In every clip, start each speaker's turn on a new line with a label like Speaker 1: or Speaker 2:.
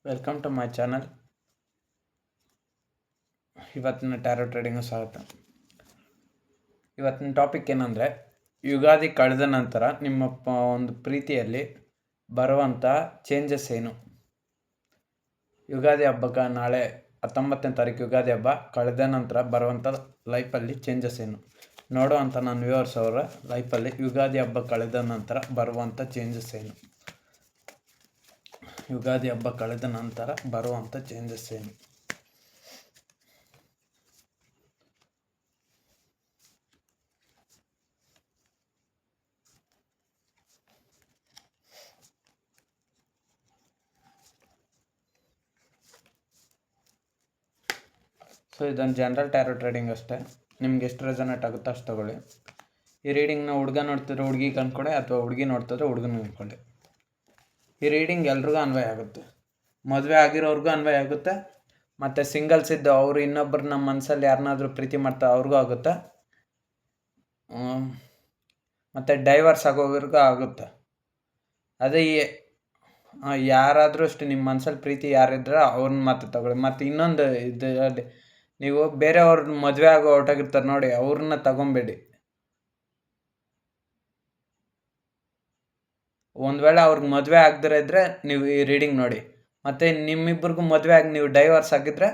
Speaker 1: Welcome to my channel. ಇವತ್ತಿನ tarot trading ಸ್ವಾಗತ. ಇವತ್ತಿನ ಟಾಪಿಕ್ ಏನಂದರೆ, ಯುಗಾದಿ ಕಳೆದ ನಂತರ ನಿಮ್ಮ ಒಂದು ಪ್ರೀತಿಯಲ್ಲಿ ಬರುವಂಥ ಚೇಂಜಸ್ ಏನು. ಯುಗಾದಿ ಹಬ್ಬಕ್ಕೆ ನಾಳೆ 19ನೇ ತಾರೀಕು ಯುಗಾದಿ ಹಬ್ಬ ಕಳೆದ ನಂತರ ಬರುವಂಥ ಲೈಫಲ್ಲಿ ಚೇಂಜಸ್ ಏನು ನೋಡುವಂಥ ನನ್ನ ವ್ಯೂವರ್ಸ್ ಅವರ ಲೈಫಲ್ಲಿ ಯುಗಾದಿ ಹಬ್ಬ ಕಳೆದ ನಂತರ ಬರುವಂಥ ಚೇಂಜಸ್ ಏನು. ಯುಗಾದಿ ಹಬ್ಬ ಕಳೆದ ನಂತರ ಬರುವಂಥ ಚೇಂಜಸ್ ಏನು. ಸೊ ಇದೊಂದು ಜನರಲ್ ಟ್ಯಾರೋ ಟ್ರೇಡಿಂಗ್ ಅಷ್ಟೇ. ನಿಮ್ಗೆ ಎಷ್ಟು ರೆಸನೇಟ್ ಆಗುತ್ತೋ ಅಷ್ಟು ತೊಗೊಳ್ಳಿ. ಈ ರೀಡಿಂಗ್ನ ಹುಡುಗ ನೋಡ್ತಿದ್ರೆ ಹುಡುಗಿಗೆ ಅಂದ್ಕೊಳ್ಳಿ, ಅಥವಾ ಹುಡುಗಿ ನೋಡ್ತಿದ್ರೆ ಹುಡುಗನ ಅಂದ್ಕೊಳ್ಳಿ. ಈ ರೀಡಿಂಗ್ ಎಲ್ರಿಗೂ ಅನ್ವಯ ಆಗುತ್ತೆ. ಮದುವೆ ಆಗಿರೋರ್ಗೂ ಅನ್ವಯ ಆಗುತ್ತೆ, ಮತ್ತು ಸಿಂಗಲ್ಸ್ ಇದ್ದು ಅವರು ಇನ್ನೊಬ್ಬರು ನಮ್ಮ ಮನಸ್ಸಲ್ಲಿ ಯಾರನ್ನಾದ್ರೂ ಪ್ರೀತಿ ಮಾಡ್ತಾರೆ ಅವ್ರಿಗೂ ಆಗುತ್ತೆ, ಮತ್ತು ಡೈವರ್ಸ್ ಆಗೋವ್ರಿಗೂ ಆಗುತ್ತೆ. ಅದೇ ಯಾರಾದರೂ ಅಷ್ಟು ನಿಮ್ಮ ಮನಸ್ಸಲ್ಲಿ ಪ್ರೀತಿ ಯಾರಿದ್ರೆ ಅವ್ರನ್ನ ಮಾತ್ರ ತಗೊಳ್ಳಿ. ಮತ್ತು ಇನ್ನೊಂದು ಇದರಲ್ಲಿ ನೀವು ಬೇರೆಯವ್ರ ಮದುವೆ ಆಗೋ ಹೊರಟಾಗಿರ್ತಾರೆ ನೋಡಿ, ಅವ್ರನ್ನ ತಗೊಬೇಡಿ. ಒಂದು ವೇಳೆ ಅವ್ರಿಗೆ ಮದುವೆ ಆಗದಿರ ಇದ್ದರೆ ನೀವು ಈ ರೀಡಿಂಗ್ ನೋಡಿ. ಮತ್ತು ನಿಮ್ಮಿಬ್ಬರಿಗೂ ಮದುವೆ ಆಗಿ ನೀವು ಡೈವರ್ಸ್ ಆಗಿದ್ರೆ,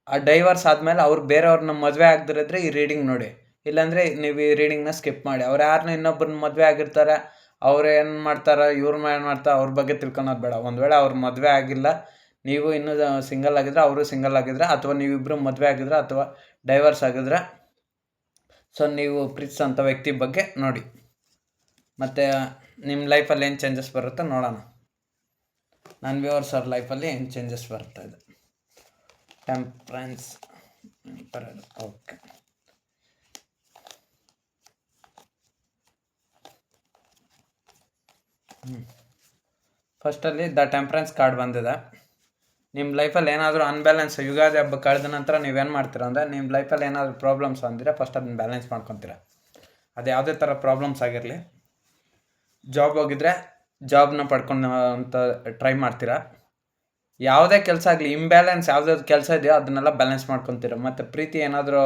Speaker 1: ಆ ಡೈವರ್ಸ್ ಆದಮೇಲೆ ಅವ್ರು ಬೇರೆಯವ್ರನ್ನ ಮದುವೆ ಆಗದಿರಿದ್ರೆ ಈ ರೀಡಿಂಗ್ ನೋಡಿ. ಇಲ್ಲಾಂದರೆ ನೀವು ಈ ರೀಡಿಂಗ್ನ ಸ್ಕಿಪ್ ಮಾಡಿ. ಅವ್ರು ಯಾರನ್ನ ಇನ್ನೊಬ್ಬರನ್ನ ಮದುವೆ ಆಗಿರ್ತಾರೆ, ಅವ್ರು ಏನು ಮಾಡ್ತಾರೆ, ಇವ್ರು ಏನು ಮಾಡ್ತಾರೆ, ಅವ್ರ ಬಗ್ಗೆ ತಿಳ್ಕೊಳೋದು ಬೇಡ. ಒಂದು ವೇಳೆ ಅವ್ರ ಮದುವೆ ಆಗಿಲ್ಲ, ನೀವು ಇನ್ನೂ ಸಿಂಗಲ್ ಆಗಿದ್ರೆ, ಅವರು ಸಿಂಗಲ್ ಆಗಿದ್ರೆ, ಅಥವಾ ನೀವಿಬ್ಬರು ಮದುವೆ ಆಗಿದ್ರೆ ಅಥವಾ ಡೈವರ್ಸ್ ಆಗಿದ್ರೆ, ಸೊ ನೀವು ಪ್ರೀತಿಸೋಂಥ ವ್ಯಕ್ತಿ ಬಗ್ಗೆ ನೋಡಿ. ಮತ್ತು ನಿಮ್ಮ ಲೈಫಲ್ಲಿ ಏನು ಚೇಂಜಸ್ ಬರುತ್ತೋ ನೋಡೋಣ. ನನ್ನ ವ್ಯೂವರ್ಸ್ ಅವ್ರ ಲೈಫಲ್ಲಿ ಏನು ಚೇಂಜಸ್ ಬರ್ತಾ ಇದೆ. ಟೆಂಪ್ರೆನ್ಸ್ ಬರೋದು ಓಕೆ. ಫಸ್ಟಲ್ಲಿ ದ ಟೆಂಪ್ರೆನ್ಸ್ ಕಾರ್ಡ್ ಬಂದಿದೆ. ನಿಮ್ಮ ಲೈಫಲ್ಲಿ ಏನಾದರೂ ಅನ್ಬ್ಯಾಲೆನ್ಸ್, ಯುಗಾದಿ ಹಬ್ಬ ಕಳೆದ ನಂತರ ನೀವೇನು ಮಾಡ್ತೀರ ಅಂದರೆ, ನಿಮ್ಮ ಲೈಫಲ್ಲಿ ಏನಾದರೂ ಪ್ರಾಬ್ಲಮ್ಸ್ ಅಂದಿದ್ರೆ ಫಸ್ಟ್ ಅದನ್ನ ಬ್ಯಾಲೆನ್ಸ್ ಮಾಡ್ಕೊತೀರ. ಅದು ಯಾವುದೇ ಥರ ಪ್ರಾಬ್ಲಮ್ಸ್ ಆಗಿರಲಿ. ಜಾಬ್ ಹೋಗಿದ್ರೆ ಜಾಬ್ನ ಪಡ್ಕೊಂಡು ಅಂತ ಟ್ರೈ ಮಾಡ್ತೀರಾ. ಯಾವುದೇ ಕೆಲಸ ಆಗಲಿ, ಇಂಬ್ಯಾಲೆನ್ಸ್ ಯಾವುದಾದ್ರು ಕೆಲಸ ಇದೆಯೋ ಅದನ್ನೆಲ್ಲ ಬ್ಯಾಲೆನ್ಸ್ ಮಾಡ್ಕೊತೀರ. ಮತ್ತು ಪ್ರೀತಿ ಏನಾದರೂ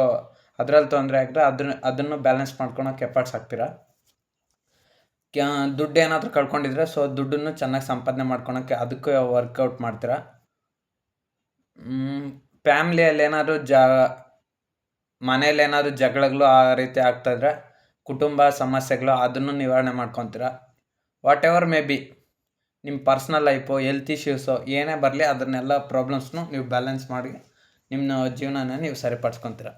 Speaker 1: ಅದರಲ್ಲಿ ತೊಂದರೆ ಆಗಿದ್ರೆ ಅದನ್ನು ಬ್ಯಾಲೆನ್ಸ್ ಮಾಡ್ಕೊಳಕ್ಕೆ ಎಫರ್ಟ್ಸ್ ಹಾಕ್ತೀರಾ. ದುಡ್ಡು ಏನಾದರೂ ಕಳ್ಕೊಂಡಿದ್ರೆ ಸೊ ದುಡ್ಡನ್ನು ಚೆನ್ನಾಗಿ ಸಂಪಾದನೆ ಮಾಡ್ಕೊಳಕ್ಕೆ ಅದಕ್ಕೆ ವರ್ಕೌಟ್ ಮಾಡ್ತೀರಾ. ಫ್ಯಾಮ್ಲಿಯಲ್ಲಿ ಏನಾದರೂ ಮನೇಲಿ ಏನಾದರೂ ಜಗಳಗಳು ಆ ರೀತಿ ಆಗ್ತಾಯಿದ್ರೆ, ಕುಟುಂಬ ಸಮಸ್ಯೆಗಳು ಅದನ್ನು ನಿವಾರಣೆ ಮಾಡ್ಕೊತೀರ. ವಾಟ್ ಎವರ್ ಮೇ ಬಿ, ನಿಮ್ಮ ಪರ್ಸ್ನಲ್ ಲೈಫು, ಹೆಲ್ತ್ ಇಶ್ಯೂಸು ಏನೇ ಬರಲಿ ಅದನ್ನೆಲ್ಲ ಪ್ರಾಬ್ಲಮ್ಸ್ನು ನೀವು ಬ್ಯಾಲೆನ್ಸ್ ಮಾಡಿ ನಿಮ್ಮ ಜೀವನನ ನೀವು ಸರಿಪಡಿಸ್ಕೊತೀರ.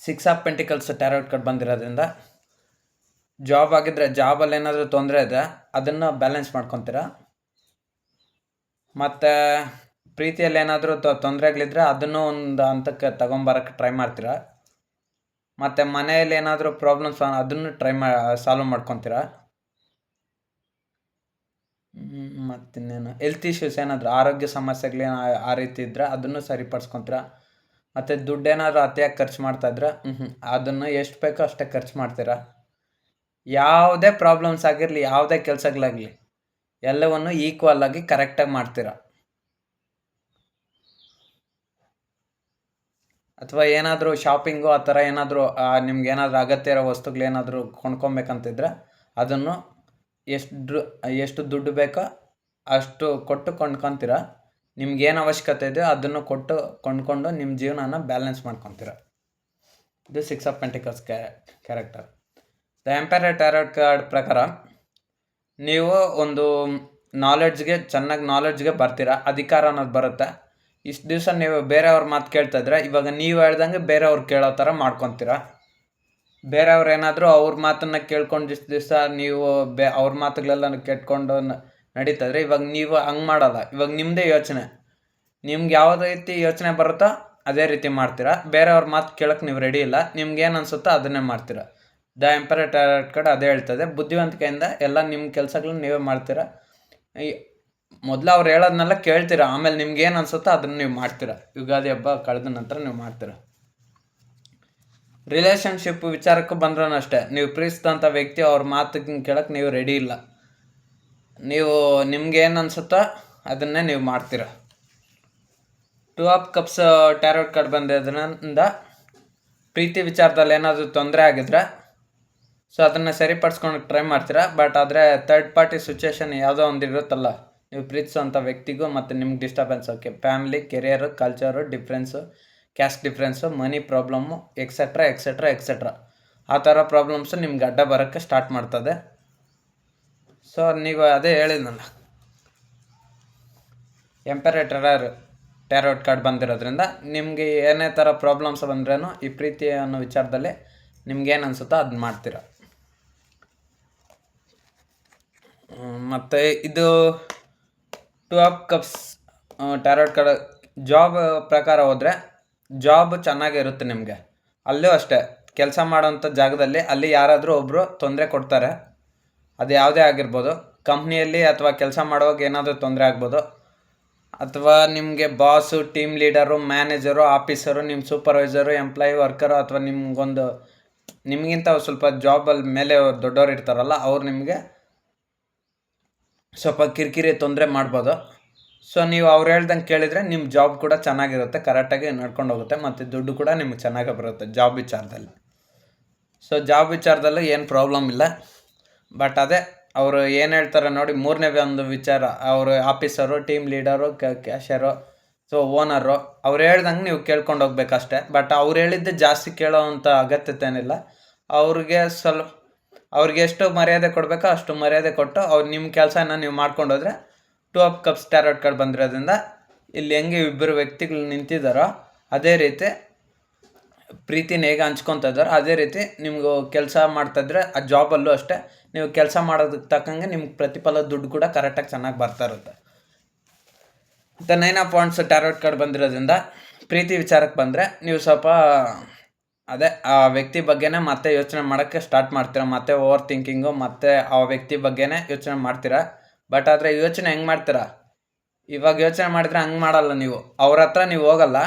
Speaker 1: 6 ಆಫ್ ಪೆಂಟಿಕಲ್ಸ್ ಟ್ಯಾರೋಟ್ ಕಾರ್ಡ್ ಬಂದಿರೋದ್ರಿಂದ, ಜಾಬ್ ಆಗಿದ್ದರೆ ಜಾಬಲ್ಲಿ ಏನಾದರೂ ತೊಂದರೆ ಇದೆ ಅದನ್ನು ಬ್ಯಾಲೆನ್ಸ್ ಮಾಡ್ಕೊತೀರ. ಮತ್ತು ಪ್ರೀತಿಯಲ್ಲಿ ಏನಾದರೂ ತೊಂದರೆಗಳಿದ್ರೆ ಅದನ್ನು ಒಂದು ಹಂತಕ್ಕೆ ತಗೊಂಬರೋಕ್ಕೆ ಟ್ರೈ ಮಾಡ್ತೀರ. ಮತ್ತು ಮನೆಯಲ್ಲಿ ಏನಾದರೂ ಪ್ರಾಬ್ಲಮ್ಸ್ ಅದನ್ನು ಸಾಲ್ವ್ ಮಾಡ್ಕೊತೀರ. ಮತ್ತಿನ್ನೇನು, ಹೆಲ್ತ್ ಇಶ್ಯೂಸ್ ಏನಾದರೂ ಆರೋಗ್ಯ ಸಮಸ್ಯೆಗಳೇನು ಆ ರೀತಿ ಇದ್ದರೆ ಅದನ್ನು ಸರಿಪಡಿಸ್ಕೊತೀರ. ಮತ್ತು ದುಡ್ಡೇನಾದರೂ ಅತಿಯಾಗಿ ಖರ್ಚು ಮಾಡ್ತಾಯಿದ್ರೆ ಅದನ್ನು ಎಷ್ಟು ಬೇಕೋ ಅಷ್ಟೇ ಖರ್ಚು ಮಾಡ್ತೀರ. ಯಾವುದೇ ಪ್ರಾಬ್ಲಮ್ಸ್ ಆಗಿರಲಿ, ಯಾವುದೇ ಕೆಲಸಗಳಾಗಲಿ ಎಲ್ಲವನ್ನು ಈಕ್ವಲ್ ಆಗಿ ಕರೆಕ್ಟಾಗಿ ಮಾಡ್ತೀರ. ಅಥವಾ ಏನಾದರೂ ಶಾಪಿಂಗು ಆ ಥರ ಏನಾದರೂ ನಿಮ್ಗೆ ಏನಾದರೂ ಅಗತ್ಯ ಇರೋ ವಸ್ತುಗಳೇನಾದರೂ ಕೊಂಡ್ಕೊಬೇಕಂತಿದ್ರೆ ಅದನ್ನು ಎಷ್ಟು ದುಡ್ಡು ಬೇಕೋ ಅಷ್ಟು ಕೊಟ್ಟು ಕೊಂಡ್ಕೊತೀರ. ನಿಮ್ಗೇನು ಅವಶ್ಯಕತೆ ಇದೆಯೋ ಅದನ್ನು ಕೊಟ್ಟು ಕೊಂಡ್ಕೊಂಡು ನಿಮ್ಮ ಜೀವನನ ಬ್ಯಾಲೆನ್ಸ್ ಮಾಡ್ಕೊತೀರ. ಇದು 6 of pentacles character. The empire tarot card ಪ್ರಕಾರ ನೀವು ಒಂದು ಚೆನ್ನಾಗಿ ನಾಲೆಡ್ಜ್ಗೆ ಬರ್ತೀರ. ಅಧಿಕಾರ ಅನ್ನೋದು ಬರುತ್ತೆ. ಇಷ್ಟು ದಿವಸ ನೀವು ಬೇರೆಯವ್ರ ಮಾತು ಕೇಳ್ತಾಯಿದ್ರೆ ಇವಾಗ ನೀವು ಹೇಳ್ದಂಗೆ ಬೇರೆಯವ್ರು ಕೇಳೋ ಥರ ಮಾಡ್ಕೊತೀರ. ಬೇರೆಯವ್ರು ಏನಾದರೂ ಅವ್ರ ಮಾತನ್ನು ಕೇಳ್ಕೊಂಡು ಇಷ್ಟು ದಿವಸ ನೀವು ಅವ್ರ ಮಾತುಗಳೆಲ್ಲ ಕೇಳ್ಕೊಂಡು ನಡೀತಾಯಿದ್ರೆ ಇವಾಗ ನೀವು ಹಂಗೆ ಮಾಡಲ್ಲ. ಇವಾಗ ನಿಮ್ಮದೇ ಯೋಚನೆ, ನಿಮ್ಗೆ ಯಾವ ರೀತಿ ಯೋಚನೆ ಬರುತ್ತೋ ಅದೇ ರೀತಿ ಮಾಡ್ತೀರ. ಬೇರೆಯವ್ರ ಮಾತು ಕೇಳೋಕ್ಕೆ ನೀವು ರೆಡಿ ಇಲ್ಲ. ನಿಮ್ಗೇನು ಅನಿಸುತ್ತೋ ಅದನ್ನೇ ಮಾಡ್ತೀರ. ದ ಎಂಪೈರ್ ಟ್ಯಾರೋಟ್ ಕಾರ್ಡ್ ಅದೇ ಹೇಳ್ತದೆ. ಬುದ್ಧಿವಂತಿಕೆಯಿಂದ ಎಲ್ಲ ನಿಮ್ಮ ಕೆಲಸಗಳನ್ನ ನೀವೇ ಮಾಡ್ತೀರ. ಮೊದಲು ಅವ್ರು ಹೇಳೋದನ್ನೆಲ್ಲ ಕೇಳ್ತೀರ, ಆಮೇಲೆ ನಿಮ್ಗೇನು ಅನಿಸುತ್ತೋ ಅದನ್ನು ನೀವು ಮಾಡ್ತೀರ. ಯುಗಾದಿ ಹಬ್ಬ ಕಳೆದ ನಂತರ ನೀವು ಮಾಡ್ತೀರ. ರಿಲೇಷನ್ಶಿಪ್ ವಿಚಾರಕ್ಕೂ ಬಂದ್ರೂ ಅಷ್ಟೇ, ನೀವು ಪ್ರೀತಿಸಿದಂಥ ವ್ಯಕ್ತಿ ಅವ್ರ ಮಾತಿಗೆ ಕೇಳೋಕ್ಕೆ ನೀವು ರೆಡಿ ಇಲ್ಲ. ನೀವು ನಿಮ್ಗೆ ಏನು ಅನಿಸುತ್ತೋ ಅದನ್ನೇ ನೀವು ಮಾಡ್ತೀರ. 2 ಆಫ್ ಕಪ್ಸ್ ಟ್ಯಾರೋಟ್ ಕಾರ್ಡ್ ಬಂದಿರೋದ್ರಿಂದ ಪ್ರೀತಿ ವಿಚಾರದಲ್ಲಿ ಏನಾದರೂ ತೊಂದರೆ ಆಗಿದ್ರೆ ಸೊ ಅದನ್ನು ಸರಿಪಡಿಸ್ಕೊಳಕ್ಕೆ ಟ್ರೈ ಮಾಡ್ತೀರಾ. ಬಟ್ ಆದರೆ ಥರ್ಡ್ ಪಾರ್ಟಿ ಸಿಚುವೇಶನ್ ಯಾವುದೋ ಒಂದು ಇರುತ್ತಲ್ಲ, ನೀವು ಪ್ರೀತಿಸೋಂಥ ವ್ಯಕ್ತಿಗೂ ಮತ್ತು ನಿಮ್ಗೆ disturbance, okay, family, career, culture difference, caste difference, money problem, etcetera etcetera etcetera ಆ ಥರ ಪ್ರಾಬ್ಲಮ್ಸು ನಿಮ್ಗೆ ಅಡ್ಡ ಬರೋಕ್ಕೆ ಸ್ಟಾರ್ಟ್ ಮಾಡ್ತದೆ. ಸೊ ನೀವು ಅದೇ ಹೇಳಿದ್ನಲ್ಲ, ಎಂಪರೇಟರ್ ಟ್ಯಾರೋಟ್ ಕಾರ್ಡ್ ಬಂದಿರೋದ್ರಿಂದ ನಿಮಗೆ ಏನೇ ಥರ ಪ್ರಾಬ್ಲಮ್ಸ್ ಬಂದ್ರೂ ಈ ಪ್ರೀತಿ ಅನ್ನೋ ವಿಚಾರದಲ್ಲಿ ನಿಮ್ಗೇನು ಅನಿಸುತ್ತೋ ಅದನ್ನ ಮಾಡ್ತೀರ. ಮತ್ತು ಇದು 2 of cups tarot card job ಪ್ರಕಾರ ಹೋದರೆ ಜಾಬ್ ಚೆನ್ನಾಗಿರುತ್ತೆ ನಿಮಗೆ. ಅಲ್ಲೂ ಅಷ್ಟೇ, ಕೆಲಸ ಮಾಡೋಂಥ ಜಾಗದಲ್ಲಿ ಅಲ್ಲಿ ಯಾರಾದರೂ ಒಬ್ಬರು ತೊಂದರೆ ಕೊಡ್ತಾರೆ. ಅದು ಯಾವುದೇ ಆಗಿರ್ಬೋದು, ಕಂಪ್ನಿಯಲ್ಲಿ ಅಥವಾ ಕೆಲಸ ಮಾಡುವಾಗ ಏನಾದರೂ ತೊಂದರೆ ಆಗ್ಬೋದು, ಅಥವಾ ನಿಮಗೆ boss, team leader, manager, officer, ನಿಮ್ಮ ಸೂಪರ್ವೈಸರು, ಎಂಪ್ಲಾಯಿ, ವರ್ಕರು, ಅಥವಾ ನಿಮಗಿಂತ ಸ್ವಲ್ಪ ಜಾಬಲ್ಲಿ ಮೇಲೆ ದೊಡ್ಡವ್ರು ಇರ್ತಾರಲ್ಲ, ಅವ್ರು ನಿಮಗೆ ಸ್ವಲ್ಪ ಕಿರಿಕಿರಿ ತೊಂದರೆ ಮಾಡ್ಬೋದು. ಸೊ ನೀವು ಅವ್ರು ಹೇಳ್ದಂಗೆ ಕೇಳಿದರೆ ನಿಮ್ಮ ಜಾಬ್ ಕೂಡ ಚೆನ್ನಾಗಿರುತ್ತೆ, ಕರೆಕ್ಟಾಗಿ ನಡ್ಕೊಂಡು ಹೋಗುತ್ತೆ, ಮತ್ತು ದುಡ್ಡು ಕೂಡ ನಿಮ್ಗೆ ಚೆನ್ನಾಗಿ ಬರುತ್ತೆ ಜಾಬ್ ವಿಚಾರದಲ್ಲಿ. ಸೊ ಜಾಬ್ ವಿಚಾರದಲ್ಲೂ ಏನು ಪ್ರಾಬ್ಲಮ್ ಇಲ್ಲ. ಬಟ್ ಅದೇ ಅವರು ಏನು ಹೇಳ್ತಾರೆ ನೋಡಿ, ಮೂರನೇ ಒಂದು ವಿಚಾರ, ಅವರು officer, team leader, cashier, so owner, ಅವ್ರು ಹೇಳ್ದಂಗೆ ನೀವು ಕೇಳ್ಕೊಂಡು ಹೋಗ್ಬೇಕಷ್ಟೆ. ಬಟ್ ಅವ್ರು ಹೇಳಿದ್ದೆ ಜಾಸ್ತಿ ಕೇಳೋ ಅಂಥ ಅಗತ್ಯತೆ ಏನಿಲ್ಲ. ಅವ್ರಿಗೆ ಎಷ್ಟು ಮರ್ಯಾದೆ ಕೊಡಬೇಕೋ ಅಷ್ಟು ಮರ್ಯಾದೆ ಕೊಟ್ಟು ಅವ್ರು ನಿಮ್ಮ ಕೆಲಸನ ನೀವು ಮಾಡ್ಕೊಂಡೋದ್ರೆ 2 ಆಫ್ ಕಪ್ಸ್ ಟ್ಯಾರೋಟ್ ಕಾರ್ಡ್ ಬಂದಿರೋದ್ರಿಂದ ಇಲ್ಲಿ ಹೆಂಗೆ ಇಬ್ಬರು ವ್ಯಕ್ತಿಗಳು ನಿಂತಿದ್ದಾರೋ ಅದೇ ರೀತಿ ಪ್ರೀತಿನ ಹೇಗೆ ಹಂಚ್ಕೊತಾ ಇದ್ದಾರೋ ಅದೇ ರೀತಿ ನಿಮ್ಗೆ ಕೆಲಸ ಮಾಡ್ತಾಯಿದ್ರೆ ಆ ಜಾಬಲ್ಲೂ ಅಷ್ಟೇ ನೀವು ಕೆಲಸ ಮಾಡೋದಕ್ಕೆ ತಕ್ಕಂಗೆ ನಿಮ್ಗೆ ಪ್ರತಿಫಲ ದುಡ್ಡು ಕೂಡ ಕರೆಕ್ಟಾಗಿ ಚೆನ್ನಾಗಿ ಬರ್ತಾ ಇರುತ್ತೆ. ಮತ್ತು 9 ಆಫ್ ವಾಂಡ್ಸ್ ಟ್ಯಾರೋಟ್ ಕಾರ್ಡ್ ಬಂದಿರೋದ್ರಿಂದ ಪ್ರೀತಿ ವಿಚಾರಕ್ಕೆ ಬಂದರೆ ನೀವು ಸ್ವಲ್ಪ ಅದೇ ಆ ವ್ಯಕ್ತಿ ಬಗ್ಗೆನೇ ಮತ್ತೆ ಯೋಚನೆ ಮಾಡೋಕ್ಕೆ ಸ್ಟಾರ್ಟ್ ಮಾಡ್ತೀರಾ, ಮತ್ತೆ ಓವರ್ ಥಿಂಕಿಂಗು, ಮತ್ತೆ ಆ ವ್ಯಕ್ತಿ ಬಗ್ಗೆನೇ ಯೋಚನೆ ಮಾಡ್ತೀರಾ. ಬಟ್ ಆದರೆ ಯೋಚನೆ ಹೆಂಗೆ ಮಾಡ್ತೀರಾ, ಇವಾಗ ಯೋಚನೆ ಮಾಡಿದ್ರೆ ಹಂಗೆ ಮಾಡಲ್ಲ. ನೀವು ಅವ್ರ ಹತ್ರ ನೀವು ಹೋಗಲ್ಲ,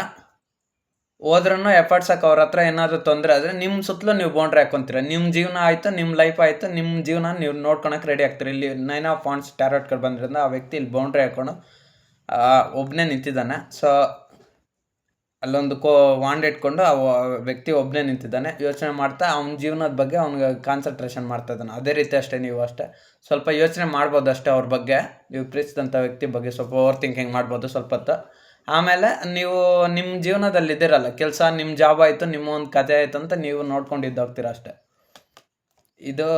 Speaker 1: ಹೋದ್ರೂ ಎಫರ್ಟ್ಸಕ್ಕೆ ಅವ್ರ ಹತ್ರ ಏನಾದರೂ ತೊಂದರೆ ಆದರೆ ನಿಮ್ಮ ಸುತ್ತಲೂ ನೀವು ಬೌಂಡ್ರಿ ಹಾಕ್ಕೊತೀರ. ನಿಮ್ಮ ಜೀವನ ಆಯಿತು, ನಿಮ್ಮ ಲೈಫ್ ಆಯಿತು, ನಿಮ್ಮ ಜೀವನ ನೀವು ನೋಡ್ಕೊಳಕ್ಕೆ ರೆಡಿ ಆಗ್ತೀರಿ. ಇಲ್ಲಿ 9 ಆಫ್ ವಾಂಡ್ಸ್ ಟ್ಯಾರೋಟ್ ಕಾರ್ಡ್ ಬಂದಿರೋದ್ರಿಂದ ಆ ವ್ಯಕ್ತಿ ಇಲ್ಲಿ ಬೌಂಡ್ರಿ ಹಾಕ್ಕೊಂಡು ಒಬ್ಬನೇ ನಿಂತಿದ್ದಾನೆ. ಸೊ ಅಲ್ಲೊಂದು ವಾಂಡ್ ಇಟ್ಕೊಂಡು ಆ ವ್ಯಕ್ತಿ ಒಬ್ಬನೇ ನಿಂತಿದ್ದಾನೆ, ಯೋಚನೆ ಮಾಡ್ತಾ ಅವ್ನ ಜೀವನದ ಬಗ್ಗೆ ಅವ್ನಿಗೆ ಕಾನ್ಸಂಟ್ರೇಷನ್ ಮಾಡ್ತಾ ಇದ್ದಾನೆ. ಅದೇ ರೀತಿ ಅಷ್ಟೇ ನೀವು ಅಷ್ಟೇ ಸ್ವಲ್ಪ ಯೋಚನೆ ಮಾಡ್ಬೋದು ಅಷ್ಟೇ ಅವ್ರ ಬಗ್ಗೆ, ನೀವು ಪ್ರೀತಿಸಿದಂಥ ವ್ಯಕ್ತಿ ಬಗ್ಗೆ ಸ್ವಲ್ಪ ಓವರ್ ಥಿಂಕಿಂಗ್ ಮಾಡ್ಬೋದು ಸ್ವಲ್ಪ ಹೊತ್ತು. ಆಮೇಲೆ ನೀವು ನಿಮ್ಮ ಜೀವನದಲ್ಲಿ ಇದ್ದೀರಲ್ಲ, ಕೆಲಸ, ನಿಮ್ಮ ಜಾಬ್ ಆಯಿತು, ನಿಮ್ಮ ಒಂದು ಕಥೆ ಆಯಿತು ಅಂತ ನೀವು ನೋಡ್ಕೊಂಡಿದ್ದು ಅಷ್ಟೇ. ಇದು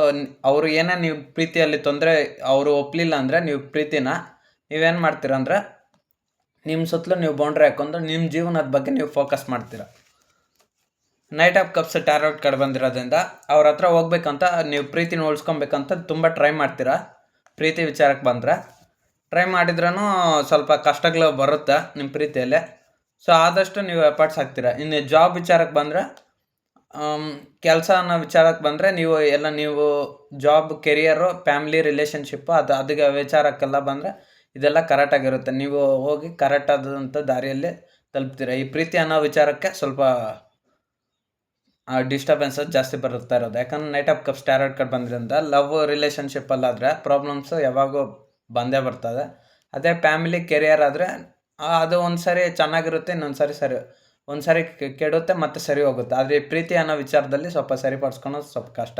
Speaker 1: ಅವರು ಏನೇ ನೀವು ಪ್ರೀತಿಯಲ್ಲಿ ತೊಂದರೆ ಅವರು ಒಪ್ಪಲಿಲ್ಲ ಅಂದರೆ ನೀವು ಪ್ರೀತಿನ ನೀವೇನು ಮಾಡ್ತೀರ ಅಂದರೆ ನಿಮ್ಮ ಸುತ್ತಲೂ ನೀವು ಬೌಂಡ್ರಿ ಹಾಕೊಂಡು ನಿಮ್ಮ ಜೀವನದ ಬಗ್ಗೆ ನೀವು ಫೋಕಸ್ ಮಾಡ್ತೀರ. 9 ಆಫ್ ಕಪ್ಸ್ ಟ್ಯಾರೋಟ್ ಕಾರ್ಡ್ ಬಂದಿರೋದ್ರಿಂದ ಅವ್ರ ಹತ್ರ ಹೋಗ್ಬೇಕಂತ ನೀವು ಪ್ರೀತಿನ ಉಳಿಸ್ಕೊಬೇಕಂತ ತುಂಬ ಟ್ರೈ ಮಾಡ್ತೀರಾ. ಪ್ರೀತಿ ವಿಚಾರಕ್ಕೆ ಬಂದರೆ ಟ್ರೈ ಮಾಡಿದ್ರೂ ಸ್ವಲ್ಪ ಕಷ್ಟಗಳು ಬರುತ್ತೆ ನಿಮ್ಮ ಪ್ರೀತಿಯಲ್ಲೇ. ಸೊ ಆದಷ್ಟು ನೀವು ಎಫರ್ಟ್ಸ್ ಹಾಕ್ತೀರಾ. ಇನ್ನು ಜಾಬ್ ವಿಚಾರಕ್ಕೆ ಬಂದರೆ, ಕೆಲಸ ಅನ್ನೋ ವಿಚಾರಕ್ಕೆ ಬಂದರೆ ನೀವು ಜಾಬ್, ಕೆರಿಯರು, ಫ್ಯಾಮಿಲಿ, ರಿಲೇಷನ್ಶಿಪ್ಪು ಅದಕ್ಕೆ ವಿಚಾರಕ್ಕೆಲ್ಲ ಬಂದರೆ ಇದೆಲ್ಲ ಕರೆಕ್ಟಾಗಿರುತ್ತೆ. ನೀವು ಹೋಗಿ ಕರೆಕ್ಟಾದಂಥ ದಾರಿಯಲ್ಲಿ ತಲುಪ್ತೀರ. ಈ ಪ್ರೀತಿ ಅನ್ನೋ ವಿಚಾರಕ್ಕೆ ಸ್ವಲ್ಪ ಡಿಸ್ಟರ್ಬೆನ್ಸ್ ಜಾಸ್ತಿ ಬರುತ್ತಾ ಇರೋದು. ಯಾಕಂದ್ರೆ 9 ಆಫ್ ಕಪ್ಸ್ ಟ್ಯಾರೋಟ್ ಕಾರ್ಡ್ ಬಂದ್ರಿಂದ ಲವ್ ರಿಲೇಷನ್ಶಿಪ್ಪಲ್ಲಾದರೆ ಪ್ರಾಬ್ಲಮ್ಸು ಯಾವಾಗೂ ಬಂದೇ ಬರ್ತದೆ. ಅದೇ ಫ್ಯಾಮಿಲಿ, ಕೆರಿಯರ್ ಆದರೆ ಅದು ಒಂದು ಸಾರಿ ಚೆನ್ನಾಗಿರುತ್ತೆ, ಒಂದು ಸಾರಿ ಕೆಡುತ್ತೆ, ಮತ್ತು ಸರಿ ಹೋಗುತ್ತೆ. ಆದರೆ ಈ ಪ್ರೀತಿ ಅನ್ನೋ ವಿಚಾರದಲ್ಲಿ ಸ್ವಲ್ಪ ಸರಿಪಡಿಸ್ಕೊಳೋದು ಸ್ವಲ್ಪ ಕಷ್ಟ.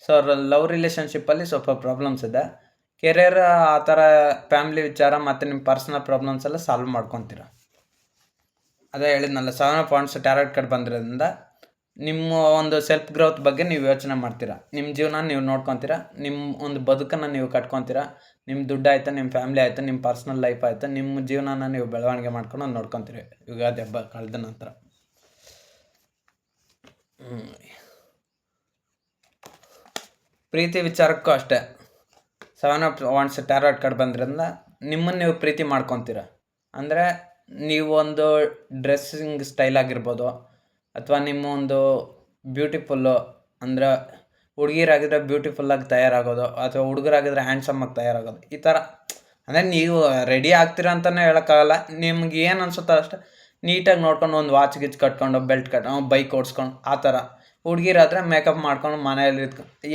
Speaker 1: ಸೊ ಲವ್ ರಿಲೇಷನ್ಶಿಪ್ಪಲ್ಲಿ ಸ್ವಲ್ಪ ಪ್ರಾಬ್ಲಮ್ಸ್ ಇದೆ. ಕೆರಿಯರ್ ಆ ಥರ ಫ್ಯಾಮಿಲಿ ವಿಚಾರ ಮತ್ತು ನಿಮ್ಮ ಪರ್ಸ್ನಲ್ ಪ್ರಾಬ್ಲಮ್ಸ್ ಎಲ್ಲ ಸಾಲ್ವ್ ಮಾಡ್ಕೊತೀರ. ಅದೇ ಹೇಳಿದ್ನಲ್ಲ, 7 ಆಫ್ ವಾಂಡ್ಸ್ ಟ್ಯಾರೋಟ್ ಕಾರ್ಡ್ ಬಂದಿರೋದ್ರಿಂದ ನಿಮ್ಮ ಒಂದು ಸೆಲ್ಫ್ ಗ್ರೋತ್ ಬಗ್ಗೆ ನೀವು ಯೋಚನೆ ಮಾಡ್ತೀರಾ, ನಿಮ್ಮ ಜೀವನ ನೀವು ನೋಡ್ಕೊತೀರ, ನಿಮ್ಮ ಒಂದು ಬದುಕನ್ನು ನೀವು ಕಟ್ಕೊತೀರ. ನಿಮ್ಮ ದುಡ್ಡು ಆಯಿತು, ನಿಮ್ಮ ಫ್ಯಾಮಿಲಿ ಆಯಿತು, ನಿಮ್ಮ ಪರ್ಸ್ನಲ್ ಲೈಫ್ ಆಯಿತು, ನಿಮ್ಮ ಜೀವನನ ನೀವು ಬೆಳವಣಿಗೆ ಮಾಡ್ಕೊಂಡು ನೋಡ್ಕೊತೀರಿ ಯುಗಾದಿ ಹಬ್ಬ ಕಳೆದ ನಂತರ. ಪ್ರೀತಿ ವಿಚಾರಕ್ಕೂ ಅಷ್ಟೇ 7 ಆಫ್ ವಾಂಡ್ಸ್ ಟ್ಯಾರೋಟ್ ಕಾರ್ಡ್ ಬಂದಿರೋದ್ರಿಂದ ನಿಮ್ಮನ್ನು ನೀವು ಪ್ರೀತಿ ಮಾಡ್ಕೊತೀರ. ಅಂದರೆ ನೀವು ಒಂದು ಡ್ರೆಸ್ಸಿಂಗ್ ಸ್ಟೈಲ್ ಆಗಿರ್ಬೋದು, ಅಥವಾ ನಿಮ್ಮ ಒಂದು ಬ್ಯೂಟಿಫುಲ್ಲು, ಅಂದರೆ ಹುಡುಗಿರಾಗಿದ್ದರೆ ಬ್ಯೂಟಿಫುಲ್ಲಾಗಿ ತಯಾರಾಗೋದು, ಅಥವಾ ಹುಡುಗರಾಗಿದ್ದರೆ ಹ್ಯಾಂಡ್ಸಮ್ಮಾಗಿ ತಯಾರಾಗೋದು, ಈ ಥರ. ಅಂದರೆ ನೀವು ರೆಡಿ ಆಗ್ತೀರ ಅಂತಲೇ ಹೇಳೋಕ್ಕಾಗಲ್ಲ. ನಿಮ್ಗೆ ಏನು ಅನಿಸುತ್ತೋ ಅಷ್ಟೇ ನೀಟಾಗಿ ನೋಡ್ಕೊಂಡು ಒಂದು ವಾಚ್ ಗಿಚ್ ಕಟ್ಕೊಂಡು, ಬೆಲ್ಟ್ ಕಟ್ಕೊಂಡು, ಬೈಕ್ ಓಡಿಸ್ಕೊಂಡು ಆ ಥರ ಹುಡುಗಿರಾದರೆ ಮೇಕಪ್ ಮಾಡ್ಕೊಂಡು ಮನೆಯಲ್ಲಿ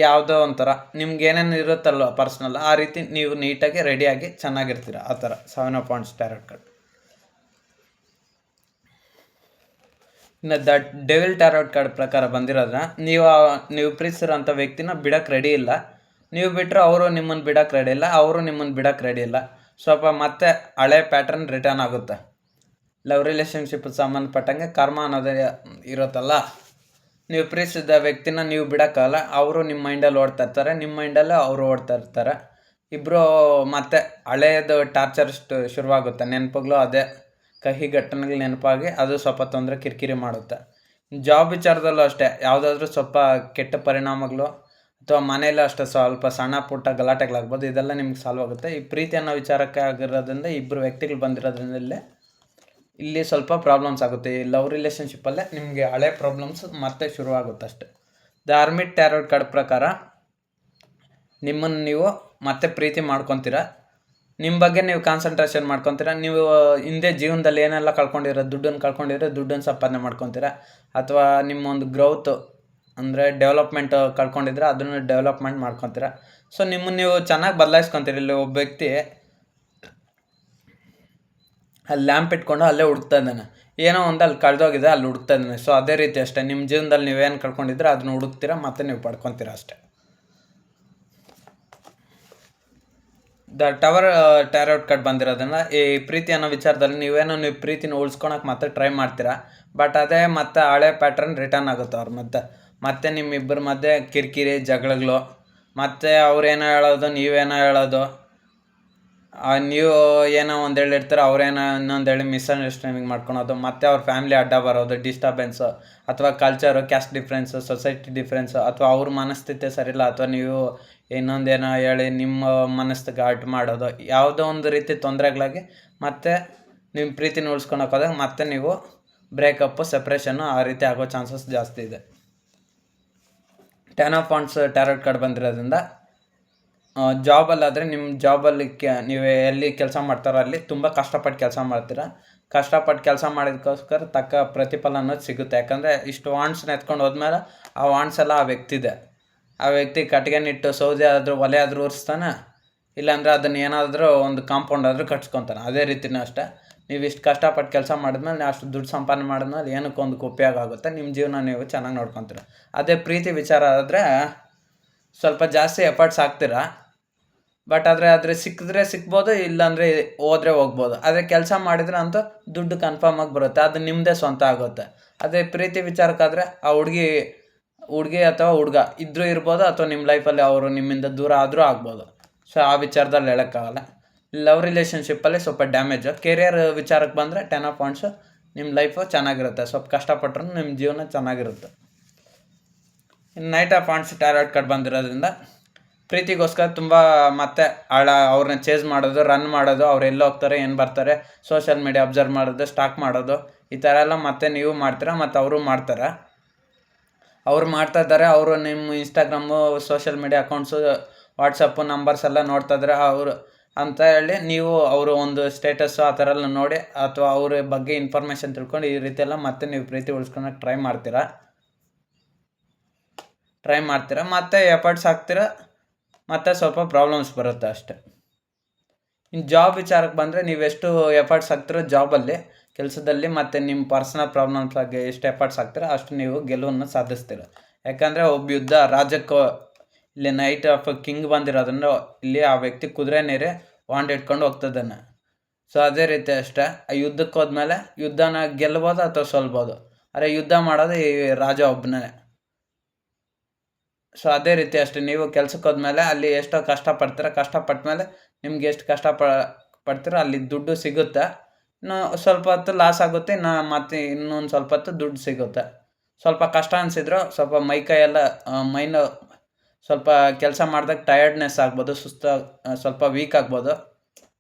Speaker 1: ಯಾವುದೋ ಒಂಥರ ನಿಮ್ಗೆ ಏನೇನು ಇರುತ್ತಲ್ವ ಪರ್ಸ್ನಲ್ ಆ ರೀತಿ ನೀವು ನೀಟಾಗಿ ರೆಡಿಯಾಗಿ ಚೆನ್ನಾಗಿರ್ತೀರ. ಆ ಥರ 7 ಆಫ್ ವಾಂಡ್ಸ್ ಟ್ಯಾರೋಟ್ ಕಾರ್ಡ್. ಇನ್ನು ದ ಡೆವಿಲ್ ಟ್ಯಾರೋಟ್ ಕಾರ್ಡ್ ಪ್ರಕಾರ ಬಂದಿರೋದನ್ನ ನೀವು ಪ್ರೀತಿಸಿರೋಂಥ ವ್ಯಕ್ತಿನ ಬಿಡೋಕ್ಕೆ ರೆಡಿ ಇಲ್ಲ. ನೀವು ಬಿಟ್ಟರೆ ಅವರು ನಿಮ್ಮನ್ನು ಬಿಡೋಕ್ಕೆ ರೆಡಿ ಇಲ್ಲ, ಅವರು ನಿಮ್ಮನ್ನು ಬಿಡೋಕ್ಕೆ ರೆಡಿ ಇಲ್ಲ. ಸ್ವಲ್ಪ ಮತ್ತೆ ಹಳೆ ಪ್ಯಾಟ್ರನ್ ರಿಟರ್ನ್ ಆಗುತ್ತೆ. ಲವ್ ರಿಲೇಷನ್ಶಿಪ್ ಸಂಬಂಧಪಟ್ಟಂಗೆ ಕರ್ಮ ಅನ್ನೋದೇ ಇರುತ್ತಲ್ಲ. ನೀವು ಪ್ರೀತಿಸಿದ ವ್ಯಕ್ತಿನ ನೀವು ಬಿಡೋಕ್ಕಲ್ಲ, ಅವರು ನಿಮ್ಮ ಮೈಂಡಲ್ಲಿ ಓಡ್ತಾ ಇರ್ತಾರೆ, ನಿಮ್ಮ ಮೈಂಡಲ್ಲೇ ಅವರು ಓಡ್ತಾ ಇರ್ತಾರೆ. ಇಬ್ಬರು ಮತ್ತೆ ಹಳೆಯದು ಟಾರ್ಚರ್ ಶುರುವಾಗುತ್ತೆ. ನೆನಪುಗಳು ಅದೇ ಕಹಿ ಘಟನೆಗಳು ನೆನಪಾಗಿ ಅದು ಸ್ವಲ್ಪ ತೊಂದರೆ ಕಿರಿಕಿರಿ ಮಾಡುತ್ತೆ. ಜಾಬ್ ವಿಚಾರದಲ್ಲೂ ಅಷ್ಟೇ, ಯಾವುದಾದ್ರೂ ಸ್ವಲ್ಪ ಕೆಟ್ಟ ಪರಿಣಾಮಗಳು ಅಥವಾ ಮನೆಯಲ್ಲೂ ಅಷ್ಟೇ ಸ್ವಲ್ಪ ಸಣ್ಣ ಪುಟ್ಟ ಗಲಾಟೆಗಳಾಗ್ಬೋದು, ಇದೆಲ್ಲ ನಿಮ್ಗೆ ಸಾಲ್ವ್ ಆಗುತ್ತೆ. ಈ ಪ್ರೀತಿ ಅನ್ನೋ ವಿಚಾರಕ್ಕೆ ಆಗಿರೋದ್ರಿಂದ ಇಬ್ಬರು ವ್ಯಕ್ತಿಗಳು ಬಂದಿರೋದ್ರಿಂದ ಇಲ್ಲಿ ಸ್ವಲ್ಪ ಪ್ರಾಬ್ಲಮ್ಸ್ ಆಗುತ್ತೆ. ಈ ಲವ್ ರಿಲೇಷನ್ಶಿಪ್ಪಲ್ಲೇ ನಿಮಗೆ ಹಳೆ ಪ್ರಾಬ್ಲಮ್ಸ್ ಮತ್ತೆ ಶುರುವಾಗುತ್ತೆ ಅಷ್ಟೆ. ದ ಹರ್ಮಿಟ್ ಟ್ಯಾರೋಟ್ ಕಾರ್ಡ್ ಪ್ರಕಾರ ನಿಮ್ಮನ್ನು ನೀವು ಮತ್ತೆ ಪ್ರೀತಿ ಮಾಡ್ಕೊತೀರ, ನಿಮ್ಮ ಬಗ್ಗೆ ನೀವು ಕಾನ್ಸಂಟ್ರೇಷನ್ ಮಾಡ್ಕೊತೀರ. ನೀವು ಹಿಂದೆ ಜೀವನದಲ್ಲಿ ಏನೆಲ್ಲ ದುಡ್ಡನ್ನು ಸಂಪಾದನೆ ಮಾಡ್ಕೊತೀರ, ಅಥವಾ ನಿಮ್ಮ ಒಂದು ಗ್ರೋತ್ ಅಂದರೆ ಡೆವಲಪ್ಮೆಂಟ್ ಕಳ್ಕೊಂಡಿದ್ರೆ ಅದನ್ನು ಡೆವಲಪ್ಮೆಂಟ್ ಮಾಡ್ಕೊತೀರ. ಸೊ ನಿಮ್ಮನ್ನು ನೀವು ಚೆನ್ನಾಗಿ ಬದಲಾಯಿಸ್ಕೊತೀರಿ. ಇಲ್ಲಿ ಒಬ್ಬ ವ್ಯಕ್ತಿ ಅಲ್ಲಿ ಲ್ಯಾಂಪ್ ಇಟ್ಕೊಂಡು ಅಲ್ಲೇ ಹುಡುಕ್ತಾ ಇದ್ದಾನೆ, ಏನೋ ಒಂದು ಅಲ್ಲಿ ಕಳೆದೋಗಿದೆ, ಅಲ್ಲಿ ಹುಡುಕ್ತಾ ಇದ್ದಾನೆ. ಸೊ ಅದೇ ರೀತಿ ಅಷ್ಟೇ, ನಿಮ್ಮ ಜೀವನದಲ್ಲಿ ನೀವೇನು ಕಳ್ಕೊಂಡಿದ್ರೆ ಅದನ್ನ ಹುಡುಕ್ತೀರ, ಮತ್ತೆ ನೀವು ಪಡ್ಕೊತೀರ ಅಷ್ಟೇ. ದ ಟವರ್ ಟ್ಯಾರೋಟ್ ಕಾರ್ಡ್ ಬಂದಿರೋದನ್ನ ಈ ಪ್ರೀತಿ ಅನ್ನೋ ವಿಚಾರದಲ್ಲಿ ನೀವು ಪ್ರೀತಿನ ಉಳಿಸ್ಕೊಳಕ್ಕೆ ಮತ್ತೆ ಟ್ರೈ ಮಾಡ್ತೀರಾ. ಬಟ್ ಅದೇ ಮತ್ತೆ ಹಳೆ ಪ್ಯಾಟ್ರನ್ ರಿಟರ್ನ್ ಆಗುತ್ತೆ ಅವ್ರ ಮತ್ತೆ ನಿಮ್ಮಿಬ್ಬರ ಮಧ್ಯೆ ಕಿರಿಕಿರಿ ಜಗಳಗಳು, ಮತ್ತೆ ಅವ್ರೇನೋ ಹೇಳೋದು ನೀವೇನೋ ಹೇಳೋದು, ನೀವು ಏನೋ ಒಂದು ಹೇಳಿರ್ತಾರೆ ಅವ್ರೇನೋ ಇನ್ನೊಂದು ಹೇಳಿ ಮಿಸ್ಅಂಡರ್ಸ್ಟ್ಯಾಂಡಿಂಗ್ ಮಾಡ್ಕೊಳೋದು, ಮತ್ತೆ ಅವ್ರ ಫ್ಯಾಮಿಲಿ ಅಡ್ಡ ಬರೋದು, ಡಿಸ್ಟರ್ಬೆನ್ಸು, ಅಥವಾ culture, caste difference, society difference, ಅಥವಾ ಅವ್ರ ಮನಸ್ಥಿತಿ ಸರಿಯಿಲ್ಲ, ಅಥವಾ ನೀವು ಇನ್ನೊಂದೇನೋ ಹೇಳಿ ನಿಮ್ಮ ಮನಸ್ಥಿತಿಗೆ ಹರ್ಟ್ ಮಾಡೋದು, ಯಾವುದೋ ಒಂದು ರೀತಿ ತೊಂದರೆಗಳಾಗಿ ಮತ್ತೆ ನಿಮ್ಮ ಪ್ರೀತಿನ ಉಳಿಸ್ಕೊಳಕ್ಕೆ ಹೋದಾಗ ಮತ್ತೆ ನೀವು ಬ್ರೇಕಪ್ಪು, ಸೆಪ್ರೇಷನ್ನು ಆ ರೀತಿ ಆಗೋ ಚಾನ್ಸಸ್ ಜಾಸ್ತಿ ಇದೆ. 10 ಆಫ್ ವಾಂಡ್ಸ್ ಟ್ಯಾರೋಟ್ ಕಾರ್ಡ್ ಬಂದಿರೋದ್ರಿಂದ ಜಾಬಲ್ಲಾದರೆ ನಿಮ್ಮ ಜಾಬಲ್ಲಿ ನೀವು ಎಲ್ಲಿ ಕೆಲಸ ಮಾಡ್ತಾರೋ ಅಲ್ಲಿ ತುಂಬ ಕಷ್ಟಪಟ್ಟು ಕೆಲಸ ಮಾಡ್ತೀರಾ. ಕಷ್ಟಪಟ್ಟು ಕೆಲಸ ಮಾಡೋದಕ್ಕೋಸ್ಕರ ತಕ್ಕ ಪ್ರತಿಫಲ ಅನ್ನೋದು ಸಿಗುತ್ತೆ. ಯಾಕಂದರೆ ಇಷ್ಟು ವಾಂಡ್ಸ್ನ ಎತ್ಕೊಂಡು ಹೋದ್ಮೇಲೆ ಆ ವಾಂಡ್ಸ್ ಎಲ್ಲ ಆ ವ್ಯಕ್ತಿ ಕಟ್ಟಿಗೆನಿಟ್ಟು ಸೌದೆ ಆದರೂ ಒಲೆ ಆದರೂ ಉರಿಸ್ತಾನೆ, ಇಲ್ಲಾಂದರೆ ಅದನ್ನು ಏನಾದರೂ ಒಂದು ಕಾಂಪೌಂಡ್ ಆದರೂ ಕಟ್ಸ್ಕೊತಾನೆ. ಅದೇ ರೀತಿಯೂ ಅಷ್ಟೇ, ನೀವು ಇಷ್ಟು ಕಷ್ಟಪಟ್ಟು ಕೆಲಸ ಮಾಡಿದ್ಮೇಲೆ ಅಷ್ಟು ದುಡ್ಡು ಸಂಪಾದನೆ ಮಾಡಿದ್ಮೇಲೆ ಏನಕ್ಕೊಂದು ಉಪಯೋಗ ಆಗುತ್ತೆ, ನಿಮ್ಮ ಜೀವನ ನೀವು ಚೆನ್ನಾಗಿ ನೋಡ್ಕೊತೀರ. ಅದೇ ಪ್ರೀತಿ ವಿಚಾರ ಆದರೆ ಸ್ವಲ್ಪ ಜಾಸ್ತಿ ಎಫರ್ಟ್ಸ್ ಹಾಕ್ತೀರಾ, ಬಟ್ ಆದರೆ ಸಿಕ್ಕಿದ್ರೆ ಸಿಗ್ಬೋದು, ಇಲ್ಲಾಂದರೆ ಹೋದರೆ ಹೋಗ್ಬೋದು. ಅದೇ ಕೆಲಸ ಮಾಡಿದ್ರೆ ಅಂತೂ ದುಡ್ಡು ಕನ್ಫರ್ಮಾಗಿ ಬರುತ್ತೆ, ಅದು ನಿಮ್ಮದೇ ಸ್ವಂತ ಆಗುತ್ತೆ. ಅದೇ ಪ್ರೀತಿ ವಿಚಾರಕ್ಕಾದರೆ ಆ ಹುಡುಗಿ ಅಥವಾ ಹುಡುಗ ಇದ್ರೂ ಇರ್ಬೋದು, ಅಥವಾ ನಿಮ್ಮ ಲೈಫಲ್ಲಿ ಅವರು ನಿಮ್ಮಿಂದ ದೂರ ಆದರೂ ಆಗ್ಬೋದು. ಸೊ ಆ ವಿಚಾರದಲ್ಲಿ ಹೇಳೋಕ್ಕಾಗಲ್ಲ. ಲವ್ ರಿಲೇಷನ್ಶಿಪ್ಪಲ್ಲಿ ಸ್ವಲ್ಪ ಡ್ಯಾಮೇಜು. ಕೆರಿಯರ್ ವಿಚಾರಕ್ಕೆ ಬಂದರೆ 10 ಆಫ್ ವಾಂಡ್ಸು ನಿಮ್ಮ ಲೈಫು ಚೆನ್ನಾಗಿರುತ್ತೆ, ಸ್ವಲ್ಪ ಕಷ್ಟಪಟ್ಟರು ನಿಮ್ಮ ಜೀವನ ಚೆನ್ನಾಗಿರುತ್ತೆ. Knight of wands tarot card ಬಂದಿರೋದ್ರಿಂದ ಪ್ರೀತಿಗೋಸ್ಕರ ತುಂಬ ಮತ್ತೆ ಅವ್ರನ್ನ ಚೇಸ್ ಮಾಡೋದು, ರನ್ ಮಾಡೋದು, ಅವ್ರು ಎಲ್ಲಿ ಹೋಗ್ತಾರೆ ಏನು ಬರ್ತಾರೆ, ಸೋಷಿಯಲ್ ಮೀಡಿಯಾ ಅಬ್ಸರ್ವ್ ಮಾಡೋದು, ಸ್ಟಾಕ್ ಮಾಡೋದು, ಈ ಥರ ಎಲ್ಲ ಮತ್ತೆ ನೀವು ಮಾಡ್ತೀರಾ, ಮತ್ತು ಅವರು ಮಾಡ್ತಾರೆ. ಅವ್ರು ಮಾಡ್ತಾ ಇದ್ದಾರೆ, ಅವರು ನಿಮ್ಮ Instagram, social media accounts, WhatsApp numbers ಎಲ್ಲ ನೋಡ್ತಾ ಇದ್ದಾರೆ ಅವರು ಅಂತ ಹೇಳಿ ನೀವು ಅವರು ಒಂದು ಸ್ಟೇಟಸ್ಸು ಆ ಥರ ಎಲ್ಲ ನೋಡಿ, ಅಥವಾ ಅವ್ರ ಬಗ್ಗೆ ಇನ್ಫಾರ್ಮೇಷನ್ ತಿಳ್ಕೊಂಡು ಈ ರೀತಿ ಎಲ್ಲ ಮತ್ತೆ ನೀವು ಪ್ರೀತಿ ಉಳಿಸ್ಕೊಳಕ್ಕೆ ಟ್ರೈ ಮಾಡ್ತೀರಾ, ಮತ್ತೆ ಎಫರ್ಟ್ಸ್ ಹಾಕ್ತೀರಾ, ಮತ್ತು ಸ್ವಲ್ಪ ಪ್ರಾಬ್ಲಮ್ಸ್ ಬರುತ್ತೆ ಅಷ್ಟೆ. ಇನ್ನು ಜಾಬ್ ವಿಚಾರಕ್ಕೆ ಬಂದರೆ ನೀವೆಷ್ಟು ಎಫರ್ಟ್ಸ್ ಹಾಕ್ತೀರೋ ಜಾಬಲ್ಲಿ, ಕೆಲಸದಲ್ಲಿ, ಮತ್ತು ನಿಮ್ಮ ಪರ್ಸನಲ್ ಪ್ರಾಬ್ಲಮ್ಸ್ ಬಗ್ಗೆ ಎಷ್ಟು ಎಫರ್ಟ್ಸ್ ಹಾಕ್ತೀರೋ ಅಷ್ಟು ನೀವು ಗೆಲುವನ್ನು ಸಾಧಿಸ್ತೀರ. ಯಾಕಂದರೆ ಒಬ್ಬ ಯುದ್ಧ ರಾಜಕ್ಕೂ ಇಲ್ಲಿ ನೈಟ್ ಆಫ್ ಕಿಂಗ್ ಬಂದಿರೋದ್ರಿಂದ ಇಲ್ಲಿ ಆ ವ್ಯಕ್ತಿ ಕುದುರೆನೇರಿ ವಾಂಡ್ ಇಟ್ಕೊಂಡು ಹೋಗ್ತಿದ್ದಾನೆ. ಸೊ ಅದೇ ರೀತಿ ಅಷ್ಟೇ, ಆ ಯುದ್ಧಕ್ಕೆ ಹೋದ್ಮೇಲೆ ಯುದ್ಧನ ಗೆಲ್ಬೋದು ಅಥವಾ ಸೋಲ್ಬೋದು, ಆದರೆ ಯುದ್ಧ ಮಾಡೋದು ಈ ರಾಜ ಒಬ್ಬನೇ. ಸೊ ಅದೇ ರೀತಿ ಅಷ್ಟೇ, ನೀವು ಕೆಲ್ಸಕ್ಕೆ ಹೋದ್ಮೇಲೆ ಅಲ್ಲಿ ಎಷ್ಟೋ ಕಷ್ಟಪಟ್ಟ ಮೇಲೆ ನಿಮ್ಗೆ ಎಷ್ಟು ಪಡ್ತೀರೋ ಅಲ್ಲಿ ದುಡ್ಡು ಸಿಗುತ್ತೆ. ಇನ್ನು ಸ್ವಲ್ಪ ಹೊತ್ತು ಲಾಸ್ ಆಗುತ್ತೆ, ಮತ್ತೆ ಇನ್ನೊಂದು ಸ್ವಲ್ಪ ಹೊತ್ತು ದುಡ್ಡು ಸಿಗುತ್ತೆ. ಸ್ವಲ್ಪ ಕಷ್ಟ ಅನಿಸಿದ್ರು ಸ್ವಲ್ಪ ಮೈಕೈಯೆಲ್ಲ ಮೈನು ಸ್ವಲ್ಪ ಕೆಲಸ ಮಾಡಿದಾಗ ಟಯರ್ಡ್ನೆಸ್ ಆಗ್ಬೋದು, ಸ್ವಲ್ಪ ವೀಕ್ ಆಗ್ಬೋದು.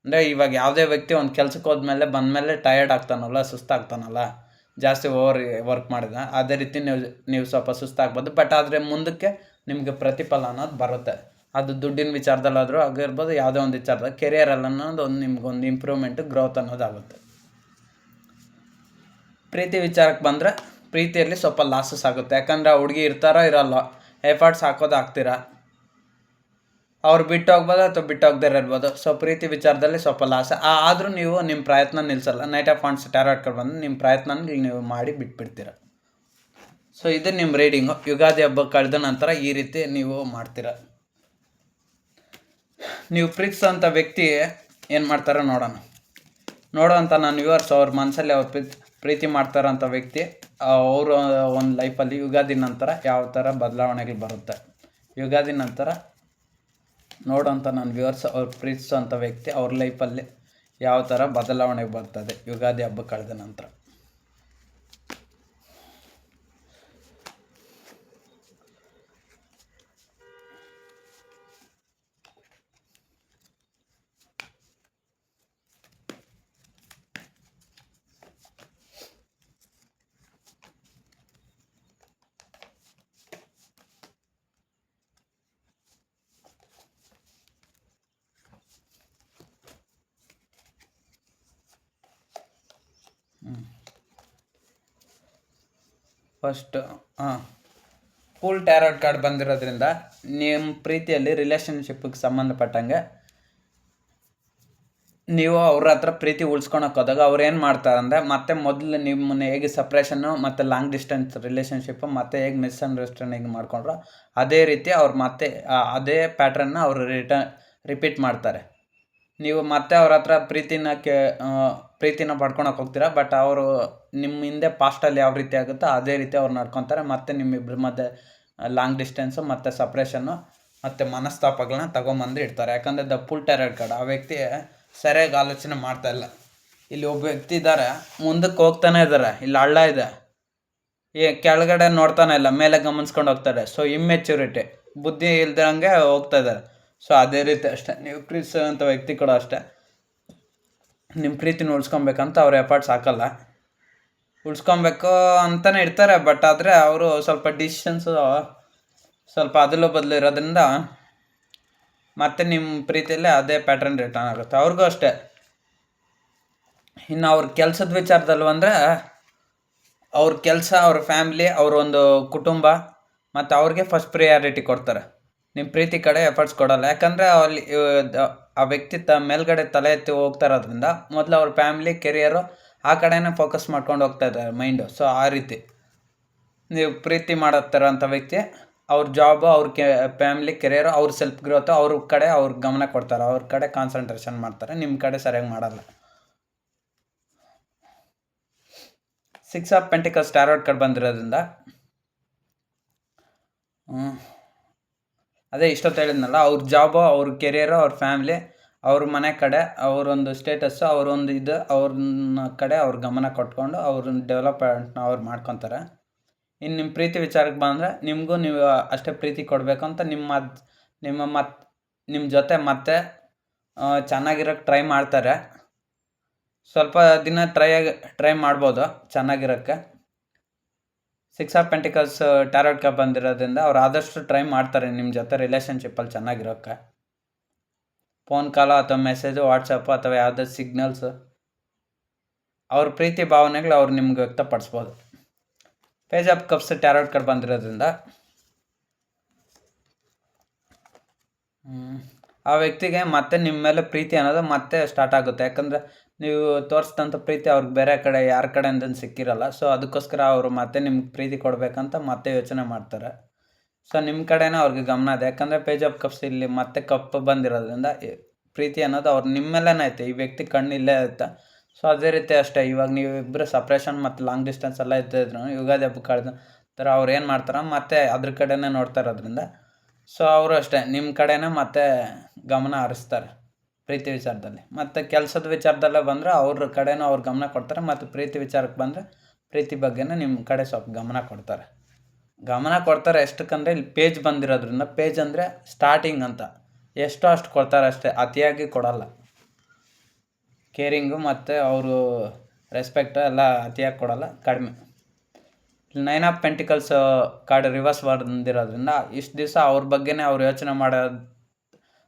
Speaker 1: ಅಂದರೆ ಇವಾಗ ಯಾವುದೇ ವ್ಯಕ್ತಿ ಒಂದು ಕೆಲ್ಸಕ್ಕೆ ಹೋದ್ಮೇಲೆ ಬಂದಮೇಲೆ ಟಯರ್ಡ್ ಆಗ್ತಾನಲ್ಲ, ಸುಸ್ತಾಗ್ತಾನಲ್ಲ, ಜಾಸ್ತಿ ವರ್ಕ್ ಮಾಡಿದ, ಅದೇ ರೀತಿ ನೀವು ಸ್ವಲ್ಪ ಸುಸ್ತಾಗ್ಬೋದು. ಬಟ್ ಆದರೆ ಮುಂದಕ್ಕೆ ನಿಮಗೆ ಪ್ರತಿಫಲ ಅನ್ನೋದು ಬರುತ್ತೆ. ಅದು ದುಡ್ಡಿನ ವಿಚಾರದಲ್ಲಾದರೂ ಆಗಿರ್ಬೋದು, ಯಾವುದೇ ಒಂದು ವಿಚಾರದಾಗ ಕೆರಿಯರಲ್ಲಿ ಅನ್ನೋದು ನಿಮ್ಗೊಂದು ಇಂಪ್ರೂವ್ಮೆಂಟು, ಗ್ರೋತ್ ಅನ್ನೋದಾಗುತ್ತೆ. ಪ್ರೀತಿ ವಿಚಾರಕ್ಕೆ ಬಂದರೆ ಪ್ರೀತಿಯಲ್ಲಿ ಸ್ವಲ್ಪ ಲಾಸಸ್ ಆಗುತ್ತೆ. ಯಾಕಂದರೆ ಆ ಹುಡುಗಿ ಇರ್ತಾರೋ ಇರಲ್ಲ, ಎಫರ್ಟ್ಸ್ ಹಾಕೋದು ಹಾಕ್ತೀರಾ, ಅವ್ರು ಬಿಟ್ಟು ಹೋಗ್ಬೋದು ಅಥವಾ ಬಿಟ್ಟು ಹೋಗದೇ ಇರ್ಬೋದು. ಸೊ ಪ್ರೀತಿ ವಿಚಾರದಲ್ಲಿ ಸ್ವಲ್ಪ ಲಾಸ್. ಆದರೂ ನೀವು ನಿಮ್ಮ ಪ್ರಯತ್ನ ನಿಲ್ಲಿಸಲ್ಲ. ನೈಟ್ ಆಫ್ ವಾಂಡ್ಸ್ ಟ್ಯಾರೋ ಬಂದು ನಿಮ್ಮ ಪ್ರಯತ್ನ ನೀವು ಮಾಡಿ ಬಿಟ್ಬಿಡ್ತೀರ. ಸೊ ಇದು ನಿಮ್ಮ ರೀಡಿಂಗು. ಯುಗಾದಿ ಹಬ್ಬ ಕಳೆದ ನಂತರ ಈ ರೀತಿ ನೀವು ಮಾಡ್ತೀರ. ನೀವು ಪ್ರೀತಿಸೋಂಥ ವ್ಯಕ್ತಿ ಏನು ಮಾಡ್ತಾರೋ ನೋಡೋಂಥ ನನ್ನ ವ್ಯೂವರ್ಸ್, ಅವ್ರ ಮನಸ್ಸಲ್ಲಿ ಅವ್ರು ಪ್ರೀತಿ ಮಾಡ್ತಾರಂಥ ವ್ಯಕ್ತಿ ಅವರು ಒಂದು ಲೈಫಲ್ಲಿ ಯುಗಾದಿ ನಂತರ ಯಾವ ಥರ ಬದಲಾವಣೆಗಳು ಬರುತ್ತೆ. ಯುಗಾದಿ ನಂತರ ನೋಡೋಂಥ ನನ್ನ ವ್ಯೂವರ್ಸ್, ಅವ್ರು ಪ್ರೀತಿಸೋಂಥ ವ್ಯಕ್ತಿ ಅವ್ರ ಲೈಫಲ್ಲಿ ಯಾವ ಥರ ಬದಲಾವಣೆ ಬರ್ತದೆ ಯುಗಾದಿ ಹಬ್ಬ ಕಳೆದ ನಂತರ. ಫಸ್ಟ್ ಫುಲ್ ಟ್ಯಾರೋಟ್ ಕಾರ್ಡ್ ಬಂದಿರೋದ್ರಿಂದ ನಿಮ್ಮ ಪ್ರೀತಿಯಲ್ಲಿ ರಿಲೇಷನ್ಶಿಪ್ಗೆ ಸಂಬಂಧಪಟ್ಟಂಗೆ ನೀವು ಅವ್ರ ಹತ್ರ ಪ್ರೀತಿ ಉಳಿಸ್ಕೊಳಕ್ಕೆ ಹೋದಾಗ ಅವ್ರು ಏನು ಮಾಡ್ತಾರಂದರೆ, ಮತ್ತೆ ಮೊದಲು ನಿಮ್ಮನ್ನು ಹೇಗೆ ಸಪ್ರೇಷನ್ನು ಮತ್ತು ಲಾಂಗ್ ಡಿಸ್ಟೆನ್ಸ್ ರಿಲೇಷನ್ಶಿಪ್ಪು ಮತ್ತೆ ಹೇಗೆ ಮಿಸ್ಅಂಡರ್ಸ್ಟ್ಯಾಂಡಿಂಗ್ ಮಾಡ್ಕೊಂಡ್ರು ಅದೇ ರೀತಿ ಅವ್ರು ಮತ್ತೆ ಅದೇ ಪ್ಯಾಟ್ರನ್ನ ಅವರು ರಿಪೀಟ್ ಮಾಡ್ತಾರೆ. ನೀವು ಮತ್ತೆ ಅವ್ರ ಹತ್ರ ಪ್ರೀತಿನ ಪಡ್ಕೊಳಕ್ಕೆ ಹೋಗ್ತೀರಾ, ಬಟ್ ಅವರು ನಿಮ್ಮ ಹಿಂದೆ ಪಾಸ್ಟಲ್ಲಿ ಯಾವ ರೀತಿ ಆಗುತ್ತೋ ಅದೇ ರೀತಿ ಅವ್ರು ನಡ್ಕೊತಾರೆ. ಮತ್ತು ನಿಮ್ಮಿಬ್ಬರ ಮಧ್ಯೆ ಲಾಂಗ್ ಡಿಸ್ಟೆನ್ಸು ಮತ್ತು ಸಪ್ರೇಷನ್ನು ಮತ್ತು ಮನಸ್ತಾಪಗಳನ್ನ ತೊಗೊಂಬಂದು ಇಡ್ತಾರೆ. ಯಾಕಂದರೆ ದ ಫುಲ್ ಟ್ಯಾರೋಟ್ ಕಾರ್ಡ್ ಆ ವ್ಯಕ್ತಿ ಸರಿಯಾಗಿ ಆಲೋಚನೆ ಮಾಡ್ತಾಯಿಲ್ಲ. ಇಲ್ಲಿ ಒಬ್ಬ ವ್ಯಕ್ತಿ ಇದ್ದಾರೆ, ಮುಂದಕ್ಕೆ ಹೋಗ್ತಾನೆ ಇದ್ದಾರೆ, ಇಲ್ಲಿ ಹಳ್ಳ ಇದೆ, ಕೆಳಗಡೆ ನೋಡ್ತಾನೆ ಇಲ್ಲ, ಮೇಲೆ ಗಮನಿಸ್ಕೊಂಡು ಹೋಗ್ತಾರೆ. ಸೊ ಇಮ್ಮೆಚ್ಯೂರಿಟಿ, ಬುದ್ಧಿ ಇಲ್ದಂಗೆ ಹೋಗ್ತಾ ಇದ್ದಾರೆ. ಸೊ ಅದೇ ರೀತಿ ಅಷ್ಟೇ ನೀವು ಪ್ರೀತಿಸೋಂಥ ವ್ಯಕ್ತಿ ಕೂಡ ಅಷ್ಟೇ, ನಿಮ್ಮ ಪ್ರೀತಿನ ಉಳಿಸ್ಕೊಬೇಕಂತ ಅವ್ರು ಎಫರ್ಟ್ಸ್ ಹಾಕಲ್ಲ. ಉಳಿಸ್ಕೊಬೇಕು ಅಂತಲೇ ಇರ್ತಾರೆ, ಬಟ್ ಆದರೆ ಅವರು ಸ್ವಲ್ಪ ಡಿಸಿಷನ್ಸು ಸ್ವಲ್ಪ ಅದಲು ಬದಲು ಇರೋದ್ರಿಂದ ಮತ್ತೆ ನಿಮ್ಮ ಪ್ರೀತಿಯಲ್ಲೇ ಅದೇ ಪ್ಯಾಟ್ರನ್ ರಿಟರ್ನ್ ಆಗುತ್ತೆ. ಅವ್ರಿಗೂ ಅಷ್ಟೇ. ಇನ್ನು ಅವ್ರ ಕೆಲಸದ ವಿಚಾರದಲ್ಲಿ ಬಂದರೆ ಅವ್ರ ಕೆಲಸ, ಅವ್ರ ಫ್ಯಾಮ್ಲಿ, ಅವರೊಂದು ಕುಟುಂಬ ಮತ್ತು ಅವ್ರಿಗೆ ಫಸ್ಟ್ ಪ್ರಿಯಾರಿಟಿ ಕೊಡ್ತಾರೆ. ನಿಮ್ಮ ಪ್ರೀತಿ ಕಡೆ ಎಫರ್ಟ್ಸ್ ಕೊಡೋಲ್ಲ. ಯಾಕಂದರೆ ಅಲ್ಲಿ ಆ ವ್ಯಕ್ತಿ ಮೇಲ್ಗಡೆ ತಲೆ ಎತ್ತಿ ಹೋಗ್ತಾ ಇರೋದ್ರಿಂದ ಮೊದಲು ಅವ್ರ ಫ್ಯಾಮ್ಲಿ, ಕೆರಿಯರು ಆ ಕಡೆನೇ ಫೋಕಸ್ ಮಾಡ್ಕೊಂಡು ಹೋಗ್ತಾ ಇದ್ದಾರೆ ಮೈಂಡು. ಸೊ ಆ ರೀತಿ ನೀವು ಪ್ರೀತಿ ಮಾಡತ್ತಿರೋಂಥ ವ್ಯಕ್ತಿ ಅವ್ರ ಜಾಬು, ಅವ್ರ ಫ್ಯಾಮ್ಲಿ, ಕೆರಿಯರು, ಅವ್ರ ಸೆಲ್ಫ್ ಗ್ರೋತು, ಅವ್ರ ಕಡೆ ಅವ್ರ ಗಮನ ಕೊಡ್ತಾರೆ, ಅವ್ರ ಕಡೆ ಕಾನ್ಸಂಟ್ರೇಷನ್ ಮಾಡ್ತಾರೆ, ನಿಮ್ಮ ಕಡೆ ಸರಿಯಾಗಿ ಮಾಡಲ್ಲ. 6 ಆಫ್ ಪೆಂಟಿಕಲ್ಸ್ ಟ್ಯಾರೋಟ್ ಕಾರ್ಡ್ ಬಂದಿರೋದ್ರಿಂದ ಅದೇ ಇಷ್ಟೊತ್ತು ಹೇಳಿದ್ನಲ್ಲ, ಅವ್ರ ಜಾಬು, ಅವ್ರ ಕೆರಿಯರು, ಅವ್ರ ಫ್ಯಾಮ್ಲಿ, ಅವ್ರ ಮನೆ ಕಡೆ ಅವರೊಂದು ಸ್ಟೇಟಸ್ಸು, ಅವರೊಂದು ಅವ್ರನ್ನ ಕಡೆ ಅವ್ರ ಗಮನ ಕೊಟ್ಕೊಂಡು ಅವ್ರನ್ನ ಡೆವಲಪ್ಮೆಂಟ್ನ ಅವ್ರು ಮಾಡ್ಕೊತಾರೆ. ಇನ್ನು ನಿಮ್ಮ ಪ್ರೀತಿ ವಿಚಾರಕ್ಕೆ ಬಂದರೆ ನಿಮಗೂ ನೀವು ಅಷ್ಟೇ ಪ್ರೀತಿ ಕೊಡಬೇಕು ಅಂತ ನಿಮ್ಮ ಜೊತೆ ಮತ್ತೆ ಚೆನ್ನಾಗಿರೋಕ್ಕೆ ಟ್ರೈ ಮಾಡ್ತಾರೆ. ಸ್ವಲ್ಪ ದಿನ ಟ್ರೈ ಮಾಡ್ಬೋದು ಚೆನ್ನಾಗಿರೋಕ್ಕೆ. 6 ಆಫ್ ಪೆಂಟಿಕಲ್ಸ್ ಟ್ಯಾರೋಟ್ ಕಾರ್ಡ್ ಬಂದಿರೋದ್ರಿಂದ ಅವ್ರು ಆದಷ್ಟು ಟ್ರೈ ಮಾಡ್ತಾರೆ ನಿಮ್ಮ ಜೊತೆ ರಿಲೇಷನ್ಶಿಪ್ಪಲ್ಲಿ ಚೆನ್ನಾಗಿರೋಕ್ಕೆ. ಫೋನ್ ಕಾಲು ಅಥವಾ ಮೆಸೇಜು, ವಾಟ್ಸಪ್ಪು ಅಥವಾ ಯಾವುದೇ ಸಿಗ್ನಲ್ಸು, ಅವ್ರ ಪ್ರೀತಿ ಭಾವನೆಗಳು ಅವ್ರು ನಿಮ್ಗೆ ವ್ಯಕ್ತಪಡಿಸ್ಬೋದು. Page of cups tarot card ಬಂದಿರೋದ್ರಿಂದ ಆ ವ್ಯಕ್ತಿಗೆ ಮತ್ತೆ ನಿಮ್ಮ ಮೇಲೆ ಪ್ರೀತಿ ಅನ್ನೋದು ಮತ್ತೆ ಸ್ಟಾರ್ಟ್ ಆಗುತ್ತೆ. ಯಾಕಂದರೆ ನೀವು ತೋರಿಸಿದಂಥ ಪ್ರೀತಿ ಅವ್ರಿಗೆ ಬೇರೆ ಕಡೆ ಯಾರ ಕಡೆಯಿಂದ ಸಿಕ್ಕಿರಲ್ಲ. ಸೊ ಅದಕ್ಕೋಸ್ಕರ ಅವರು ಮತ್ತೆ ನಿಮ್ಗೆ ಪ್ರೀತಿ ಕೊಡಬೇಕಂತ ಮತ್ತೆ ಯೋಚನೆ ಮಾಡ್ತಾರೆ. ಸೊ ನಿಮ್ಮ ಕಡೆನೇ ಅವ್ರಿಗೆ ಗಮನ ಇದೆ. ಯಾಕಂದರೆ ಪೇಜ್ ಆಫ್ ಕಪ್ಸ್ ಇಲ್ಲಿ ಮತ್ತೆ ಕಪ್ ಬಂದಿರೋದ್ರಿಂದ ಪ್ರೀತಿ ಅನ್ನೋದು ಅವ್ರು ನಿಮ್ಮ ಮೇಲೇ ಐತೆ, ಈ ವ್ಯಕ್ತಿ ಕಣ್ಣು ಇಲ್ಲೇ ಐತೆ. ಸೊ ಅದೇ ರೀತಿ ಅಷ್ಟೇ, ಇವಾಗ ನೀವು ಇಬ್ಬರು ಸಪ್ರೇಷನ್ ಮತ್ತು ಲಾಂಗ್ ಡಿಸ್ಟೆನ್ಸ್ ಎಲ್ಲ ಇದ್ದಿದ್ರು ಯುಗಾದಿ ಹಬ್ಬ ಕಳೆದ ಥರ ಅವ್ರು ಏನು ಮಾಡ್ತಾರೆ ಮತ್ತೆ ಅದ್ರ ಕಡೆನೇ ನೋಡ್ತಾ ಇರೋದ್ರಿಂದ ಸೊ ಅವರು ಅಷ್ಟೇ ನಿಮ್ಮ ಕಡೆನೇ ಮತ್ತೆ ಗಮನ ಹರಿಸ್ತಾರೆ ಪ್ರೀತಿ ವಿಚಾರದಲ್ಲಿ. ಮತ್ತು ಕೆಲಸದ ವಿಚಾರದಲ್ಲೇ ಬಂದರೆ ಅವ್ರ ಕಡೆನೂ ಅವ್ರು ಗಮನ ಕೊಡ್ತಾರೆ. ಮತ್ತು ಪ್ರೀತಿ ವಿಚಾರಕ್ಕೆ ಬಂದರೆ ಪ್ರೀತಿ ಬಗ್ಗೆನೇ ನಿಮ್ಮ ಕಡೆ ಸ್ವಲ್ಪ ಗಮನ ಕೊಡ್ತಾರೆ. ಎಷ್ಟಕ್ಕಂದರೆ ಇಲ್ಲಿ ಪೇಜ್ ಬಂದಿರೋದ್ರಿಂದ, ಪೇಜ್ ಅಂದರೆ ಸ್ಟಾರ್ಟಿಂಗ್ ಅಂತ, ಎಷ್ಟೋ ಅಷ್ಟು ಕೊಡ್ತಾರೆ ಅಷ್ಟೇ, ಅತಿಯಾಗಿ ಕೊಡಲ್ಲ. ಕೇರಿಂಗು ಮತ್ತು ಅವರು ರೆಸ್ಪೆಕ್ಟು ಎಲ್ಲ ಅತಿಯಾಗಿ ಕೊಡಲ್ಲ, ಕಡಿಮೆ. 9 ಆಫ್ ಪೆಂಟಿಕಲ್ಸ್ ಕಾರ್ಡ್ ರಿವರ್ಸ್ ಬಂದಿರೋದ್ರಿಂದ ಇಷ್ಟು ದಿವಸ ಅವ್ರ ಬಗ್ಗೆನೇ ಅವ್ರು ಯೋಚನೆ ಮಾಡೋದು,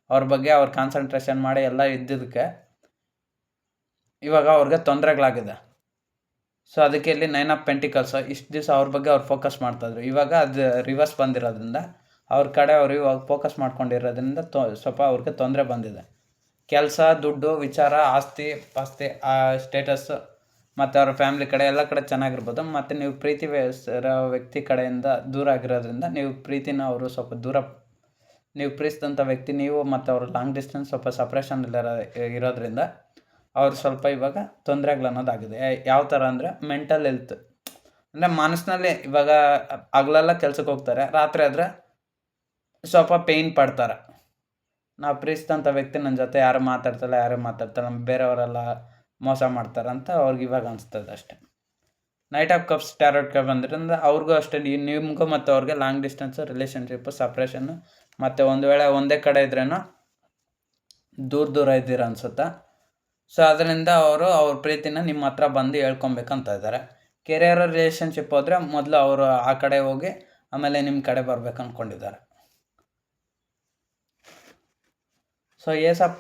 Speaker 1: ಅವ್ರ ಬಗ್ಗೆ ಅವ್ರು ಕಾನ್ಸಂಟ್ರೇಷನ್ ಮಾಡಿ ಎಲ್ಲ ಇದ್ದಿದ್ದಕ್ಕೆ ಇವಾಗ ಅವ್ರಿಗೆ ತೊಂದರೆಗಳಾಗಿದೆ. ಸೊ ಅದಕ್ಕೆ ಇಲ್ಲಿ 9 ಆಫ್ ಪೆಂಟಿಕಲ್ಸ್ ಇಷ್ಟು ದಿವಸ ಅವ್ರ ಬಗ್ಗೆ ಅವ್ರು ಫೋಕಸ್ ಮಾಡ್ತಾಯಿದ್ರು. ಇವಾಗ ಅದು ರಿವರ್ಸ್ ಬಂದಿರೋದ್ರಿಂದ ಅವ್ರ ಕಡೆ ಅವ್ರು ಇವಾಗ ಫೋಕಸ್ ಮಾಡ್ಕೊಂಡಿರೋದ್ರಿಂದ ಸ್ವಲ್ಪ ಅವ್ರಿಗೆ ತೊಂದರೆ ಬಂದಿದೆ. ಕೆಲಸ, ದುಡ್ಡು, ವಿಚಾರ, ಆಸ್ತಿ ಪಾಸ್ತಿ, ಸ್ಟೇಟಸ್ಸು ಮತ್ತು ಅವ್ರ ಫ್ಯಾಮ್ಲಿ ಕಡೆ ಎಲ್ಲ ಕಡೆ ಚೆನ್ನಾಗಿರ್ಬೋದು. ಮತ್ತು ನೀವು ಪ್ರೀತಿ ವ್ಯಕ್ತಿ ಕಡೆಯಿಂದ ದೂರ ಆಗಿರೋದ್ರಿಂದ ನೀವು ಪ್ರೀತಿನ ಅವರು ಸ್ವಲ್ಪ ದೂರ, ನೀವು ಪ್ರೀತಿಸಿದಂಥ ವ್ಯಕ್ತಿ ನೀವು ಮತ್ತು ಅವರು ಲಾಂಗ್ ಡಿಸ್ಟೆನ್ಸ್ ಸ್ವಲ್ಪ ಸಪ್ರೇಷನ್ ಇರೋದ್ರಿಂದ ಅವ್ರು ಸ್ವಲ್ಪ ಇವಾಗ ತೊಂದರೆಗಳನ್ನೋದಾಗಿದೆ. ಯಾವ ಥರ ಅಂದರೆ ಮೆಂಟಲ್ ಹೆಲ್ತ್, ಅಂದರೆ ಮನಸ್ಸಿನಲ್ಲಿ ಇವಾಗ ಹಗಲೆಲ್ಲ ಕೆಲ್ಸಕ್ಕೆ ಹೋಗ್ತಾರೆ, ರಾತ್ರಿ ಆದರೆ ಸ್ವಲ್ಪ ಪೇಯ್ನ್ ಪಡ್ತಾರೆ. ನಾವು ಪ್ರೀತಿಸಿದಂಥ ವ್ಯಕ್ತಿ ನನ್ನ ಜೊತೆ ಯಾರು ಮಾತಾಡ್ತಾರೆ, ಬೇರೆಯವರೆಲ್ಲ ಮೋಸ ಮಾಡ್ತಾರಂತ ಅವ್ರಿಗೆ ಇವಾಗ ಅನಿಸ್ತದೆ ಅಷ್ಟೆ. Knight of cups tarot card ಬಂದಿರೋದ್ರಿಂದ ಅವ್ರಿಗೂ ಅಷ್ಟೇ, ನಿಮಗೂ ಮತ್ತು ಅವ್ರಿಗೆ ಲಾಂಗ್ ಡಿಸ್ಟೆನ್ಸು, ರಿಲೇಷನ್ಶಿಪ್ಪು, ಸಪ್ರೇಷನ್ನು, ಮತ್ತು ಒಂದು ವೇಳೆ ಒಂದೇ ಕಡೆ ಇದ್ರೇನೋ ದೂರ ಇದ್ದೀರ ಅನ್ಸುತ್ತೆ. ಸೊ ಅದರಿಂದ ಅವರು ಅವ್ರ ಪ್ರೀತಿನ ನಿಮ್ಮ ಹತ್ರ ಬಂದು ಹೇಳ್ಕೊಬೇಕಂತ ಇದ್ದಾರೆ. ಕೆರಿಯರ್ ರಿಲೇಷನ್ಶಿಪ್ ಹೋದರೆ ಮೊದಲು ಅವರು ಆ ಕಡೆ ಹೋಗಿ ಆಮೇಲೆ ನಿಮ್ಮ ಕಡೆ ಬರ್ಬೇಕು ಅಂದ್ಕೊಂಡಿದ್ದಾರೆ. So ace of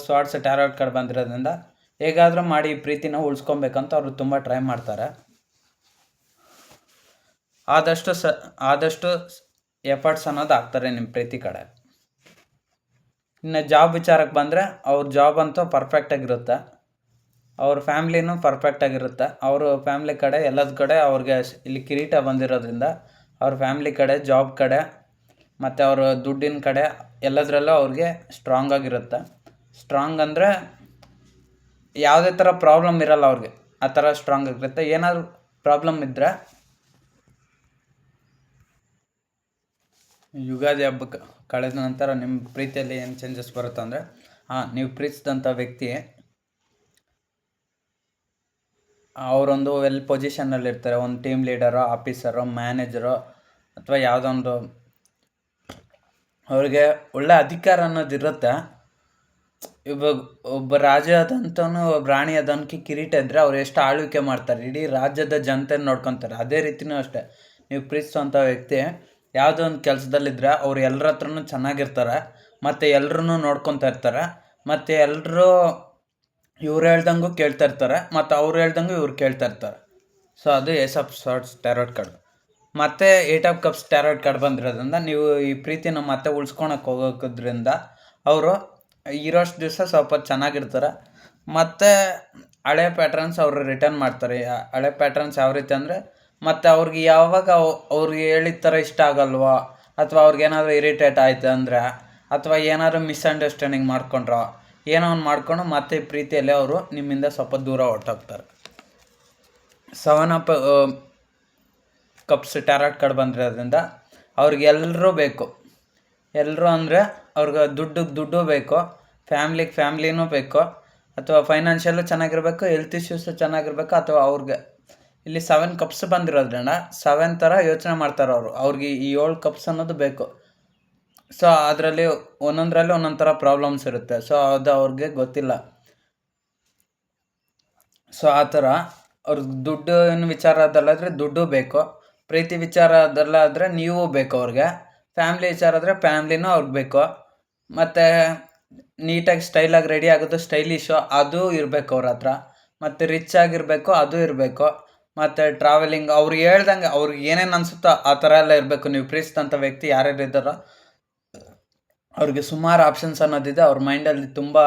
Speaker 1: swords tarot card ಬಂದಿರೋದ್ರಿಂದ ಹೇಗಾದರೂ ಮಾಡಿ ಈ ಪ್ರೀತಿನ ಉಳಿಸ್ಕೊಬೇಕಂತ ಅವರು ತುಂಬ ಟ್ರೈ ಮಾಡ್ತಾರೆ. ಆದಷ್ಟು ಎಫರ್ಟ್ಸ್ ಅನ್ನೋದು ಹಾಕ್ತಾರೆ ನಿಮ್ಮ ಪ್ರೀತಿ ಕಡೆ. ಇನ್ನು ಜಾಬ್ ವಿಚಾರಕ್ಕೆ ಬಂದರೆ ಅವ್ರ ಜಾಬ್ ಅಂತೂ ಪರ್ಫೆಕ್ಟಾಗಿರುತ್ತೆ, ಅವ್ರ ಫ್ಯಾಮ್ಲಿನೂ ಪರ್ಫೆಕ್ಟಾಗಿರುತ್ತೆ. ಅವರು ಫ್ಯಾಮ್ಲಿ ಕಡೆ ಎಲ್ಲದ ಕಡೆ ಅವ್ರಿಗೆ ಇಲ್ಲಿ ಕಿರೀಟ ಬಂದಿರೋದ್ರಿಂದ ಅವ್ರ ಫ್ಯಾಮ್ಲಿ ಕಡೆ, ಜಾಬ್ ಕಡೆ ಮತ್ತು ಅವ್ರ ದುಡ್ಡಿನ ಕಡೆ ಎಲ್ಲದರಲ್ಲೂ ಅವ್ರಿಗೆ ಸ್ಟ್ರಾಂಗ್ ಆಗಿರುತ್ತೆ. ಸ್ಟ್ರಾಂಗ್ ಅಂದರೆ ಯಾವುದೇ ಥರ ಪ್ರಾಬ್ಲಮ್ ಇರಲ್ಲ ಅವ್ರಿಗೆ, ಆ ಥರ ಸ್ಟ್ರಾಂಗ್ ಆಗಿರುತ್ತೆ. ಏನಾದರೂ ಪ್ರಾಬ್ಲಮ್ ಇದ್ದರೆ ಯುಗಾದಿ ಹಬ್ಬಕ್ಕೆ ಕಳೆದ ನಂತರ ನಿಮ್ಮ ಪ್ರೀತಿಯಲ್ಲಿ ಏನು ಚೇಂಜಸ್ ಬರುತ್ತೆ ಅಂದರೆ, ನೀವು ಪ್ರೀತಿಸಿದಂಥ ವ್ಯಕ್ತಿ ಅವರೊಂದು ವೆಲ್ ಪೊಸಿಷನ್ನಲ್ಲಿರ್ತಾರೆ. ಒಂದು ಟೀಮ್ ಲೀಡರೋ, ಆಫೀಸರೋ, ಮ್ಯಾನೇಜರೋ ಅಥವಾ ಯಾವುದೋ ಒಂದು ಅವ್ರಿಗೆ ಒಳ್ಳೆ ಅಧಿಕಾರ ಅನ್ನೋದು ಇರುತ್ತೆ. ಇವಾಗ ಒಬ್ಬ ರಾಜ ಆದಂಥವನು, ಒಬ್ಬ ರಾಣಿ ಆದವನಿಗೆ ಕಿರೀಟ ಇದ್ದರೆ ಅವ್ರು ಎಷ್ಟು ಆಳ್ವಿಕೆ ಮಾಡ್ತಾರೆ, ಇಡೀ ರಾಜ್ಯದ ಜನತೆನ ನೋಡ್ಕೊತಾರೆ. ಅದೇ ರೀತಿಯೂ ಅಷ್ಟೇ, ನೀವು ಪ್ರೀತಿಸುವಂಥ ವ್ಯಕ್ತಿ ಯಾವುದೋ ಒಂದು ಕೆಲಸದಲ್ಲಿದ್ದರೆ ಅವ್ರು ಎಲ್ಲರ ಹತ್ರನೂ ಚೆನ್ನಾಗಿರ್ತಾರೆ ಮತ್ತು ಎಲ್ಲರೂ ನೋಡ್ಕೊತಾ ಇರ್ತಾರೆ ಮತ್ತು ಎಲ್ಲರೂ ಇವ್ರು ಹೇಳ್ದಂಗೂ ಕೇಳ್ತಾ ಇರ್ತಾರೆ ಮತ್ತು ಅವ್ರು ಹೇಳ್ದಂಗೂ ಇವ್ರು ಕೇಳ್ತಾ ಇರ್ತಾರೆ. ಸೊ ಅದು ಏಸ್ ಆಫ್ ಸ್ವಾರ್ಡ್ಸ್ ಟ್ಯಾರೋಟ್ ಕಾರ್ಡ್. ಮತ್ತು 8 ಆಫ್ ಕಪ್ಸ್ ಟ್ಯಾರೋಟ್ ಕಾರ್ಡ್ ಬಂದಿರೋದ್ರಿಂದ ನೀವು ಈ ಪ್ರೀತಿನ ಮತ್ತೆ ಉಳಿಸ್ಕೊಳಕ್ಕೆ ಹೋಗೋದ್ರಿಂದ ಅವರು ಇರೋಷ್ಟು ದಿವಸ ಸ್ವಲ್ಪ ಚೆನ್ನಾಗಿರ್ತಾರೆ ಮತ್ತು ಹಳೆ ಪ್ಯಾಟ್ರನ್ಸ್ ಅವರು ರಿಟರ್ನ್ ಮಾಡ್ತಾರೆ. ಹಳೆ ಪ್ಯಾಟ್ರನ್ಸ್ ಯಾವ ರೀತಿ ಅಂದರೆ, ಮತ್ತು ಅವ್ರಿಗೆ ಯಾವಾಗ ಅವ್ರಿಗೆ ಹೇಳಿದ ಥರ ಇಷ್ಟ ಆಗಲ್ವೋ ಅಥವಾ ಅವ್ರಿಗೇನಾದರೂ ಇರಿಟೇಟ್ ಆಯ್ತು ಅಂದರೆ ಅಥವಾ ಏನಾದರೂ ಮಿಸ್ಅಂಡರ್ಸ್ಟ್ಯಾಂಡಿಂಗ್ ಮಾಡ್ಕೊಂಡ್ರೋ ಏನೋ ಒಂದು ಮಾಡ್ಕೊಂಡು ಮತ್ತೆ ಪ್ರೀತಿಯಲ್ಲಿ ಅವರು ನಿಮ್ಮಿಂದ ಸ್ವಲ್ಪ ದೂರ ಹೊರ್ಟೋಗ್ತಾರೆ. 7 ಆಫ್ ಕಪ್ಸ್ ಟ್ಯಾರೋಟ್ ಕಾರ್ಡ್ ಬಂದಿರೋದ್ರಿಂದ ಅವ್ರಿಗೆ ಎಲ್ಲರೂ ಬೇಕು. ಎಲ್ಲರೂ ಅಂದರೆ ಅವ್ರಿಗೆ ದುಡ್ಡು ಬೇಕು, ಫ್ಯಾಮ್ಲಿನೂ ಬೇಕು, ಅಥವಾ ಫೈನಾನ್ಷಿಯಲ್ಲು ಚೆನ್ನಾಗಿರಬೇಕು, ಹೆಲ್ತ್ ಇಶ್ಯೂಸು ಚೆನ್ನಾಗಿರ್ಬೇಕು, ಅಥವಾ ಅವ್ರಿಗೆ ಇಲ್ಲಿ 7 ಕಪ್ಸ್ ಬಂದಿರೋದ್ರಿಂದ 7 ಥರ ಯೋಚನೆ ಮಾಡ್ತಾರೆ ಅವರು. ಅವ್ರಿಗೆ ಈ 7 ಕಪ್ಸ್ ಅನ್ನೋದು ಬೇಕು. ಸೊ ಅದರಲ್ಲಿ ಒಂದೊಂದರಲ್ಲಿ ಒಂದೊಂದು ಥರ ಪ್ರಾಬ್ಲಮ್ಸ್ ಇರುತ್ತೆ. ಸೊ ಅದು ಅವ್ರಿಗೆ ಗೊತ್ತಿಲ್ಲ. ಸೊ ಆ ಥರ ಅವ್ರಿಗೆ ದುಡ್ಡಿನ ವಿಚಾರದಲ್ಲಾದರೆ ದುಡ್ಡು ಬೇಕು, ಪ್ರೀತಿ ವಿಚಾರದಲ್ಲಾದರೆ ನೀವು ಬೇಕು ಅವ್ರಿಗೆ, ಫ್ಯಾಮ್ಲಿ ವಿಚಾರ ಆದರೆ ಫ್ಯಾಮ್ಲಿನೂ ಅವ್ರಿಗೆ ಬೇಕು, ಮತ್ತು ನೀಟಾಗಿ ಸ್ಟೈಲಾಗಿ ರೆಡಿ ಆಗೋದು, ಸ್ಟೈಲಿಶು ಅದು ಇರಬೇಕು ಅವ್ರ ಹತ್ರ, ಮತ್ತು ರಿಚ್ ಆಗಿರಬೇಕು ಅದು ಇರಬೇಕು, ಮತ್ತು ಟ್ರಾವೆಲಿಂಗ್ ಅವ್ರಿಗೆ ಹೇಳ್ದಂಗೆ ಅವ್ರಿಗೆ ಏನೇನು ಅನಿಸುತ್ತೋ ಆ ಥರ ಎಲ್ಲ ಇರಬೇಕು. ನೀವು ಪ್ರೀತಿಸಿದಂಥ ವ್ಯಕ್ತಿ ಯಾರ್ಯಾರು ಇದ್ದಾರೋ ಅವ್ರಿಗೆ ಸುಮಾರು ಆಪ್ಷನ್ಸ್ ಅನ್ನೋದಿದೆ. ಅವ್ರ ಮೈಂಡಲ್ಲಿ ತುಂಬ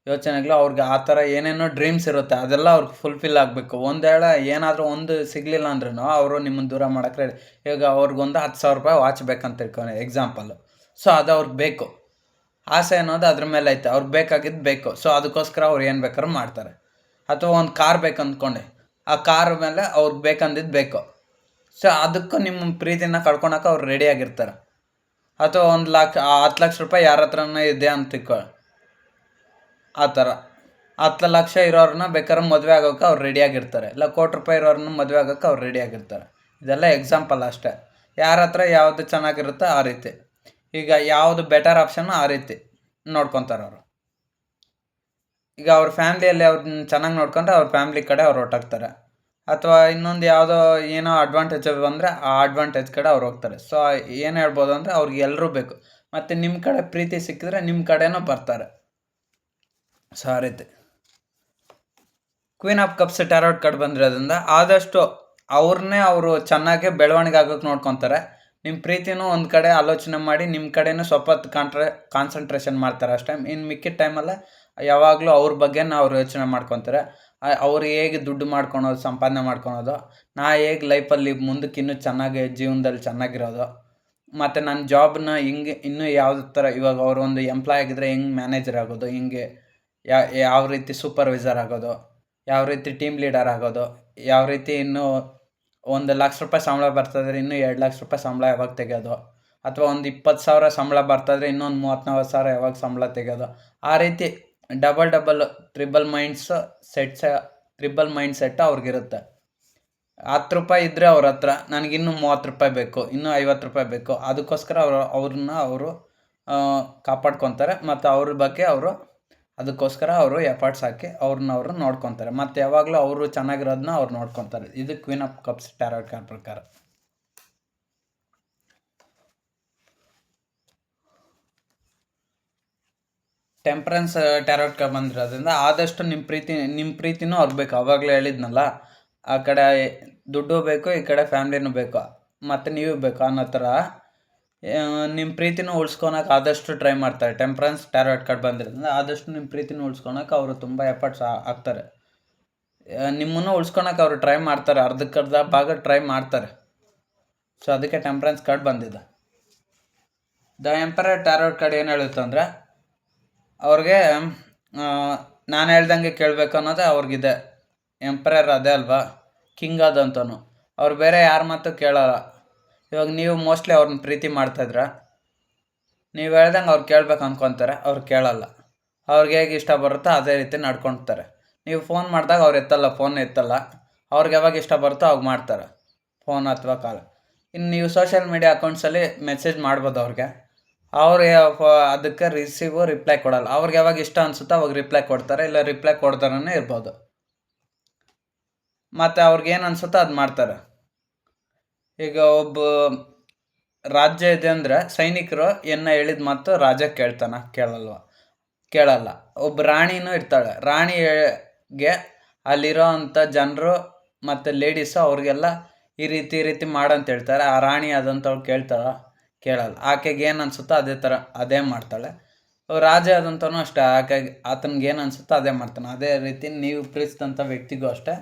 Speaker 1: ಯೋಚನೆಗಳು, ಅವ್ರಿಗೆ ಆ ಥರ ಏನೇನೋ ಡ್ರೀಮ್ಸ್ ಇರುತ್ತೆ, ಅದೆಲ್ಲ ಅವ್ರಿಗೆ ಫುಲ್ಫಿಲ್ ಆಗಬೇಕು. ಒಂದು ವೇಳೆ ಏನಾದರೂ ಒಂದು ಸಿಗಲಿಲ್ಲ ಅಂದ್ರೂ ಅವರು ನಿಮ್ಮನ್ನು ದೂರ ಮಾಡೋಕ್ಕೆ ರೆಡಿ. ಈಗ ಅವ್ರಿಗೊಂದು 10,000 ರೂಪಾಯಿ ವಾಚ್ ಬೇಕಂತ ತಿಳ್ಕೊಂಡು ಎಕ್ಸಾಂಪಲ್ಲು. ಸೊ ಅದು ಅವ್ರಿಗೆ ಬೇಕು, ಆಸೆ ಅನ್ನೋದು ಅದ್ರ ಮೇಲೆ ಐತೆ, ಅವ್ರಿಗೆ ಬೇಕಾಗಿದ್ದು ಬೇಕು. ಸೊ ಅದಕ್ಕೋಸ್ಕರ ಅವ್ರು ಏನು ಬೇಕಾದ್ರೂ ಮಾಡ್ತಾರೆ. ಅಥವಾ ಒಂದು ಕಾರ್ ಬೇಕು ಅಂದ್ಕೊಂಡೆ, ಆ ಕಾರ್ ಮೇಲೆ ಅವ್ರಿಗೆ ಬೇಕಂದಿದ್ದು ಬೇಕು. ಸೊ ಅದಕ್ಕೂ ನಿಮ್ಮ ಪ್ರೀತಿನ ಕಳ್ಕೊಳಕ್ಕೆ ಅವ್ರು ರೆಡಿಯಾಗಿರ್ತಾರೆ. ಅಥವಾ 10 ಲಕ್ಷ ರೂಪಾಯಿ ಯಾರ ಹತ್ರನೇ ಇದೆ ಅಂತ ತಿಳ್ಕೊಳ್ಳಿ, ಆ ಥರ 10 ಲಕ್ಷ ಇರೋರನ್ನ ಬೇಕಾದ್ರೆ ಮದುವೆ ಆಗೋಕ್ಕೆ ಅವ್ರು ರೆಡಿಯಾಗಿರ್ತಾರೆ, ಇಲ್ಲ ₹1,00,00,000 ಇರೋರನ್ನ ಮದುವೆ ಆಗೋಕ್ಕೆ ಅವ್ರು ರೆಡಿಯಾಗಿರ್ತಾರೆ. ಇದೆಲ್ಲ ಎಕ್ಸಾಂಪಲ್ ಅಷ್ಟೇ. ಯಾರ ಹತ್ರ ಯಾವುದು ಚೆನ್ನಾಗಿರುತ್ತೋ ಆ ರೀತಿ, ಈಗ ಯಾವುದು ಬೆಟರ್ ಆಪ್ಷನ್ನು ಆ ರೀತಿ ನೋಡ್ಕೊತಾರೆ ಅವರು. ಈಗ ಅವ್ರ ಫ್ಯಾಮ್ಲಿಯಲ್ಲಿ ಅವ್ರನ್ನ ಚೆನ್ನಾಗಿ ನೋಡ್ಕೊಂಡ್ರೆ ಅವ್ರ ಫ್ಯಾಮ್ಲಿ ಕಡೆ ಅವ್ರು ಹೊರ್ಟೋಗ್ತಾರೆ. ಅಥವಾ ಇನ್ನೊಂದು ಯಾವುದೋ ಏನೋ ಅಡ್ವಾಂಟೇಜ್ ಬಂದರೆ ಆ ಅಡ್ವಾಂಟೇಜ್ ಕಡೆ ಅವ್ರು ಹೋಗ್ತಾರೆ. ಸೊ ಏನು ಹೇಳ್ಬೋದು ಅಂದರೆ ಅವ್ರಿಗೆ ಎಲ್ಲರೂ ಬೇಕು, ಮತ್ತು ನಿಮ್ಮ ಕಡೆ ಪ್ರೀತಿ ಸಿಕ್ಕಿದ್ರೆ ನಿಮ್ಮ ಕಡೆನೂ ಬರ್ತಾರೆ. ಸೊ ಆ ರೀತಿ queen of cups tarot card ಬಂದಿರೋದ್ರಿಂದ ಆದಷ್ಟು ಅವ್ರನ್ನೇ ಅವರು ಚೆನ್ನಾಗಿ ಬೆಳವಣಿಗೆ ಆಗೋಕೆ ನೋಡ್ಕೊತಾರೆ. ನಿಮ್ಮ ಪ್ರೀತಿನೂ ಒಂದು ಕಡೆ ಆಲೋಚನೆ ಮಾಡಿ ನಿಮ್ಮ ಕಡೆನೂ ಸ್ವಲ್ಪ ಕಾನ್ಸಂಟ್ರೇಷನ್ ಮಾಡ್ತಾರೆ ಅಷ್ಟೇ. ಇನ್ನು ಮಿಕ್ಕಿದ ಟೈಮಲ್ಲ ಯಾವಾಗಲೂ ಅವ್ರ ಬಗ್ಗೆನೇ ಅವ್ರು ಯೋಚನೆ ಮಾಡ್ಕೊತಾರೆ. ಅವ್ರು ಹೇಗೆ ದುಡ್ಡು ಮಾಡ್ಕೊಳೋದು, ಸಂಪಾದನೆ ಮಾಡ್ಕೊಳೋದು, ನಾ ಹೇಗೆ ಲೈಫಲ್ಲಿ ಮುಂದಕ್ಕೆ ಇನ್ನೂ ಚೆನ್ನಾಗಿ ಜೀವನದಲ್ಲಿ ಚೆನ್ನಾಗಿರೋದು, ಮತ್ತು ನನ್ನ ಜಾಬ್ನ ಹಿಂಗೆ ಇನ್ನೂ ಯಾವುದೇ ಥರ ಇವಾಗ ಅವರು ಒಂದು ಎಂಪ್ಲಾಯ್ ಆಗಿದ್ದರೆ ಹೆಂಗೆ ಮ್ಯಾನೇಜರ್ ಆಗೋದು, ಹಿಂಗೆ ಯಾವ ರೀತಿ ಸೂಪರ್ವೈಸರ್ ಆಗೋದು, ಯಾವ ರೀತಿ ಟೀಮ್ ಲೀಡರ್ ಆಗೋದು, ಯಾವ ರೀತಿ ಇನ್ನೂ 1,00,000 ಸಂಬಳ ಬರ್ತಾಯಿದ್ರೆ ಇನ್ನೂ 2,00,000 ಸಂಬಳ ಯಾವಾಗ ತೆಗೆಯೋದು, ಅಥವಾ ಒಂದು 20,000 ಸಂಬಳ ಬರ್ತಾಯಿದ್ರೆ ಇನ್ನೊಂದು 30,000 ಯಾವಾಗ ಸಂಬಳ ತೆಗೆಯೋದು, ಆ ರೀತಿ ಟ್ರಿಬಲ್ ಮೈಂಡ್ ಸೆಟ್ ಅವ್ರಿಗಿರುತ್ತೆ. ₹10 ಇದ್ದರೆ ಅವ್ರ ಹತ್ರ ನನಗಿನ್ನೂ ₹30 ಬೇಕು, ಇನ್ನೂ ₹50 ಬೇಕು, ಅದಕ್ಕೋಸ್ಕರ ಅವ್ರನ್ನ ಕಾಪಾಡ್ಕೊತಾರೆ ಮತ್ತು ಅವ್ರ ಬಗ್ಗೆ ಅದಕ್ಕೋಸ್ಕರ ಅವರು ಎಫರ್ಟ್ಸ್ ಹಾಕಿ ಅವ್ರನ್ನ ನೋಡ್ಕೊತಾರೆ ಮತ್ತು ಯಾವಾಗಲೂ ಅವರು ಚೆನ್ನಾಗಿರೋದನ್ನ ಅವ್ರು ನೋಡ್ಕೊತಾರೆ. ಇದು queen of cups tarot card ಪ್ರಕಾರ. ಟೆಂಪರೆನ್ಸ್ ಟ್ಯಾರೋಟ್ ಕಾರ್ಡ್ ಬಂದಿರೋದ್ರಿಂದ ಆದಷ್ಟು ನಿಮ್ಮ ಪ್ರೀತಿನೂ ಅವ್ರಿಗೆ ಬೇಕು. ಅವಾಗಲೇ ಹೇಳಿದ್ನಲ್ಲ, ಆ ಕಡೆ ದುಡ್ಡು ಬೇಕು, ಈ ಕಡೆ ಫ್ಯಾಮ್ಲಿನೂ ಬೇಕು, ಮತ್ತು ನೀವು ಬೇಕು ಅನ್ನೋ ಥರ ನಿಮ್ಮ ಪ್ರೀತಿನೂ ಉಳಿಸ್ಕೊಳಕ್ಕೆ ಆದಷ್ಟು ಟ್ರೈ ಮಾಡ್ತಾರೆ. ಟೆಂಪರೆನ್ಸ್ ಟ್ಯಾರೋಟ್ ಕಾರ್ಡ್ ಬಂದಿರೋದ್ರಿಂದ ಆದಷ್ಟು ನಿಮ್ಮ ಪ್ರೀತಿನೂ ಉಳಿಸ್ಕೊಳಕ್ಕೆ ಅವರು ತುಂಬ ಎಫರ್ಟ್ಸ್ ಹಾಕ್ತಾರೆ. ನಿಮ್ಮನ್ನು ಉಳಿಸ್ಕೊಳಕ್ಕೆ ಅವರು ಟ್ರೈ ಮಾಡ್ತಾರೆ, ಅರ್ಧಕ್ಕರ್ಧ ಭಾಗ ಟ್ರೈ ಮಾಡ್ತಾರೆ. ಸೊ ಅದಕ್ಕೆ ಟೆಂಪರೆನ್ಸ್ ಕಾರ್ಡ್ ಬಂದಿದೆ. ದ ಎಂಪರರ್ ಟ್ಯಾರೋಟ್ ಕಾರ್ಡ್ ಏನು ಹೇಳುತ್ತೆ ಅಂದರೆ, ಅವ್ರಿಗೆ ನಾನು ಹೇಳ್ದಂಗೆ ಕೇಳಬೇಕು ಅನ್ನೋದೇ ಅವ್ರಿಗಿದೆ. ಎಂಪರರ್ ಅದೇ ಅಲ್ವಾ, ಕಿಂಗ್ ಅದಂತನು. ಅವ್ರು ಬೇರೆ ಯಾರ ಮಾತು ಕೇಳೋಲ್ಲ. ಇವಾಗ ನೀವು ಮೋಸ್ಟ್ಲಿ ಅವ್ರನ್ನ ಪ್ರೀತಿ ಮಾಡ್ತಾಯಿದ್ರ, ನೀವು ಹೇಳ್ದಂಗೆ ಅವ್ರು ಕೇಳ್ಬೇಕು ಅಂದ್ಕೊತಾರೆ, ಅವ್ರು ಕೇಳಲ್ಲ. ಅವ್ರಿಗೆ ಹೇಗೆ ಇಷ್ಟ ಬರುತ್ತೋ ಅದೇ ರೀತಿ ನಡ್ಕೊಳ್ತಾರೆ. ನೀವು ಫೋನ್ ಮಾಡಿದಾಗ ಅವ್ರು ಫೋನ್ ಎತ್ತಲ್ಲ. ಅವ್ರಿಗೆ ಯಾವಾಗ ಇಷ್ಟ ಬರುತ್ತೋ ಅವಾಗ ಮಾಡ್ತಾರೆ, ಫೋನ್ ಅಥವಾ ಕಾಲ್. ಇನ್ನು ನೀವು ಸೋಷಿಯಲ್ ಮೀಡಿಯಾ ಅಕೌಂಟ್ಸಲ್ಲಿ ಮೆಸೇಜ್ ಮಾಡ್ಬೋದು ಅವ್ರಿಗೆ, ಅದಕ್ಕೆ ರಿಪ್ಲೈ ಕೊಡಲ್ಲ. ಅವ್ರಿಗೆ ಯಾವಾಗ ಇಷ್ಟ ಅನಿಸುತ್ತೋ ಅವಾಗ ರಿಪ್ಲೈ ಕೊಡ್ತಾರೆ, ಇಲ್ಲ ರಿಪ್ಲೈ ಕೊಡ್ತಾರನೇ ಇರ್ಬೋದು. ಮತ್ತು ಅವ್ರಿಗೇನು ಅನಿಸುತ್ತೋ ಅದು ಮಾಡ್ತಾರೆ. ಈಗ ಒಬ್ಬ ರಾಜ್ಯ ಇದೆ ಅಂದರೆ ಸೈನಿಕರು ಹೇಳಿದ ಮಾತು ರಾಜ ಕೇಳಲ್ಲ. ಒಬ್ಬ ರಾಣಿನೂ ಇರ್ತಾಳೆ. ರಾಣಿಗೆ ಅಲ್ಲಿರೋ ಅಂಥ ಜನರು ಮತ್ತು ಲೇಡೀಸು ಅವ್ರಿಗೆಲ್ಲ ಈ ರೀತಿ ಮಾಡಂತ ಹೇಳ್ತಾರೆ. ಆ ರಾಣಿ ಆದಂಥವ್ಳು ಕೇಳಲ್ಲ. ಆಕೆಗೆ ಏನು ಅನಿಸುತ್ತೋ ಅದೇ ಮಾಡ್ತಾಳೆ. ರಾಜ ಆದಂಥವನು ಅಷ್ಟೇ, ಆತನಿಗೆ ಏನು ಅನಿಸುತ್ತೋ ಅದೇ ಮಾಡ್ತಾನೆ. ಅದೇ ರೀತಿ ನೀವು ಪ್ರೀತಿಸಿದಂಥ ವ್ಯಕ್ತಿಗೂ ಅಷ್ಟೇ,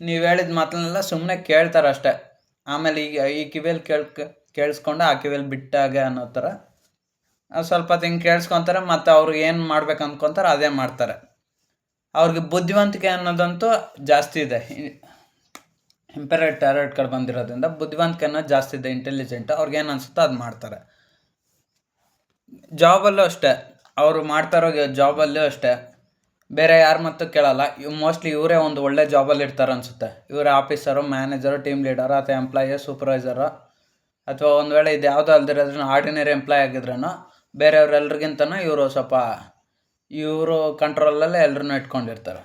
Speaker 1: ನೀವು ಹೇಳಿದ ಮಾತನ್ನೆಲ್ಲ ಸುಮ್ಮನೆ ಕೇಳ್ತಾರೆ ಅಷ್ಟೇ. ಆಮೇಲೆ ಈ ಕಿವಿಯಲ್ಲಿ ಕೇಳಿಸ್ಕೊಂಡು ಆ ಕಿವಿಯಲ್ಲಿ ಬಿಟ್ಟಾಗೆ ಅನ್ನೋ ಥರ ಸ್ವಲ್ಪ ಹೊತ್ತು ಹಿಂಗೆ ಕೇಳಿಸ್ಕೊತಾರೆ. ಮತ್ತು ಅವ್ರಿಗೆ ಏನು ಮಾಡ್ಬೇಕು ಅಂದ್ಕೊತಾರೆ ಅದೇ ಮಾಡ್ತಾರೆ. ಅವ್ರಿಗೆ ಬುದ್ಧಿವಂತಿಕೆ ಅನ್ನೋದಂತೂ ಜಾಸ್ತಿ ಇದೆ. ಎಂಪರರ್ ಟ್ಯಾರೋಟ್ ಕಾರ್ಡ್ ಬಂದಿರೋದ್ರಿಂದ ಬುದ್ಧಿವಂತಿಕೆ ಅನ್ನೋದು ಜಾಸ್ತಿ ಇದೆ, ಇಂಟೆಲಿಜೆಂಟ್. ಅವ್ರಿಗೇನು ಅನಿಸುತ್ತೋ ಅದು ಮಾಡ್ತಾರೆ. ಜಾಬಲ್ಲೂ ಅಷ್ಟೇ, ಅವರು ಮಾಡ್ತಾರೋ ಜಾಬಲ್ಲೂ ಅಷ್ಟೇ ಬೇರೆ ಯಾರ ಮತ್ತು ಕೇಳಲ್ಲ. ಮೋಸ್ಟ್ಲಿ ಇವರೇ ಒಂದು ಒಳ್ಳೆ ಜಾಬಲ್ಲಿ ಇರ್ತಾರೆ ಅನಿಸುತ್ತೆ. ಇವರೇ ಆಫೀಸರು, ಮ್ಯಾನೇಜರು, ಟೀಮ್ ಲೀಡರು, ಅಥವಾ ಎಂಪ್ಲಾಯಿ, ಸೂಪರ್ವೈಸರು, ಅಥವಾ ಒಂದು ವೇಳೆ ಇದು ಯಾವುದೋ ಅಲ್ದಿರೋದ್ರೂ ಆರ್ಡಿನರಿ ಎಂಪ್ಲಾಯ್ ಆಗಿದ್ರೂ ಬೇರೆಯವ್ರೆಲ್ರಿಗಿಂತನೂ ಇವರು ಕಂಟ್ರೋಲಲ್ಲೇ ಎಲ್ಲರನ್ನೂ ಇಟ್ಕೊಂಡಿರ್ತಾರೆ.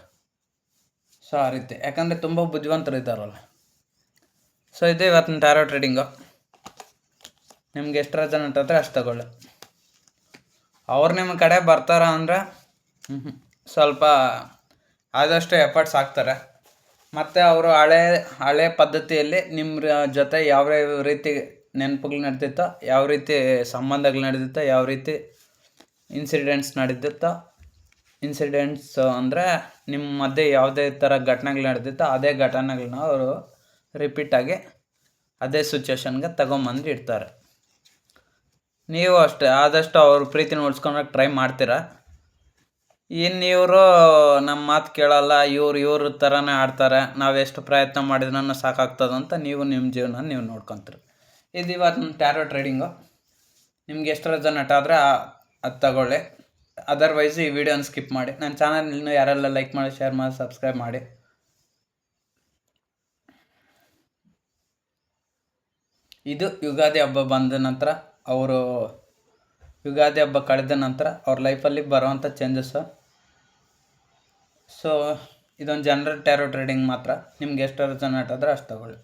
Speaker 1: ಸೊ ಆ ರೀತಿ, ಯಾಕಂದರೆ ತುಂಬ ಬುದ್ಧಿವಂತರು ಇದ್ದಾರಲ್ಲ. ಸೊ ಇದು ಇವತ್ತಿನ ಟ್ಯಾರೋಟ್ ರೀಡಿಂಗು. ನಿಮ್ಗೆ ಎಷ್ಟು ರೆಸನೇಟ್ ಆದರೆ ಅಷ್ಟು ತಗೊಳ್ಳಿ. ಅವ್ರು ನಿಮ್ಮ ಕಡೆ ಬರ್ತಾರ ಅಂದರೆ ಸ್ವಲ್ಪ ಆದಷ್ಟು ಎಫರ್ಟ್ಸ್ ಹಾಕ್ತಾರೆ. ಮತ್ತು ಅವರು ಹಳೆ ಪದ್ಧತಿಯಲ್ಲಿ ನಿಮ್ಮ ಜೊತೆ ಯಾವ ರೀತಿ ನೆನಪುಗಳು ನಡೆದಿತ್ತೋ, ಯಾವ ರೀತಿ ಸಂಬಂಧಗಳು ನಡೆದಿತ್ತೋ, ಯಾವ ರೀತಿ ಇನ್ಸಿಡೆಂಟ್ಸ್ ಅಂದರೆ ನಿಮ್ಮ ಮಧ್ಯೆ ಯಾವುದೇ ಥರ ಘಟನೆಗಳು ನಡೆದಿತ್ತೋ ಅದೇ ಘಟನೆಗಳನ್ನ ಅವರು ರಿಪೀಟಾಗಿ ಅದೇ ಸಿಚುವೇಶನ್ಗೆ ತಗೊಂಬಂದು ಇಡ್ತಾರೆ. ನೀವು ಅಷ್ಟೇ ಆದಷ್ಟು ಅವ್ರ ಪ್ರೀತಿನ ಉಳಿಸ್ಕೊಳಕ್ಕೆ ಟ್ರೈ ಮಾಡ್ತೀರಾ. ಇನ್ನು ಇವರು ನಮ್ಮ ಮಾತು ಕೇಳಲ್ಲ, ಇವ್ರ ಥರನೇ ಆಡ್ತಾರೆ, ನಾವೆಷ್ಟು ಪ್ರಯತ್ನ ಮಾಡಿದ್ರೂ ಸಾಕಾಗ್ತದಂತ ನೀವು ನಿಮ್ಮ ಜೀವನ ನೀವು ನೋಡ್ಕೊತೀರಿ. ಇದು ಇವತ್ತು ಟ್ಯಾರೋಟ್ ರೀಡಿಂಗು. ನಿಮ್ಗೆ ಎಷ್ಟು ರೆಸನೇಟ್ ಆದರೆ ಅದು ತಗೊಳ್ಳಿ. ಅದರ್ವೈಸ್ ಈ ವಿಡಿಯೋನ ಸ್ಕಿಪ್ ಮಾಡಿ. ನನ್ನ ಚಾನಲ್ ಇನ್ನೂ ಯಾರೆಲ್ಲ ಲೈಕ್ ಮಾಡಿ, ಶೇರ್ ಮಾಡಿ, ಸಬ್ಸ್ಕ್ರೈಬ್ ಮಾಡಿ. ಇದು ಯುಗಾದಿ ಹಬ್ಬ ಬಂದ ನಂತರ ಯುಗಾದಿ ಹಬ್ಬ ಕಳೆದ ನಂತರ ಅವ್ರ ಲೈಫಲ್ಲಿ ಬರೋವಂಥ ಚೇಂಜಸ್ಸು. ಸೊ ಇದೊಂದು ಜನರಲ್ ಟ್ಯಾರೋಟ್ ರೀಡಿಂಗ್ ಮಾತ್ರ. ನಿಮ್ಗೆ ಎಷ್ಟು ರೆಸನೇಟ್ ಆದರೆ ಅಷ್ಟು ತಗೊಳ್ಳಿ.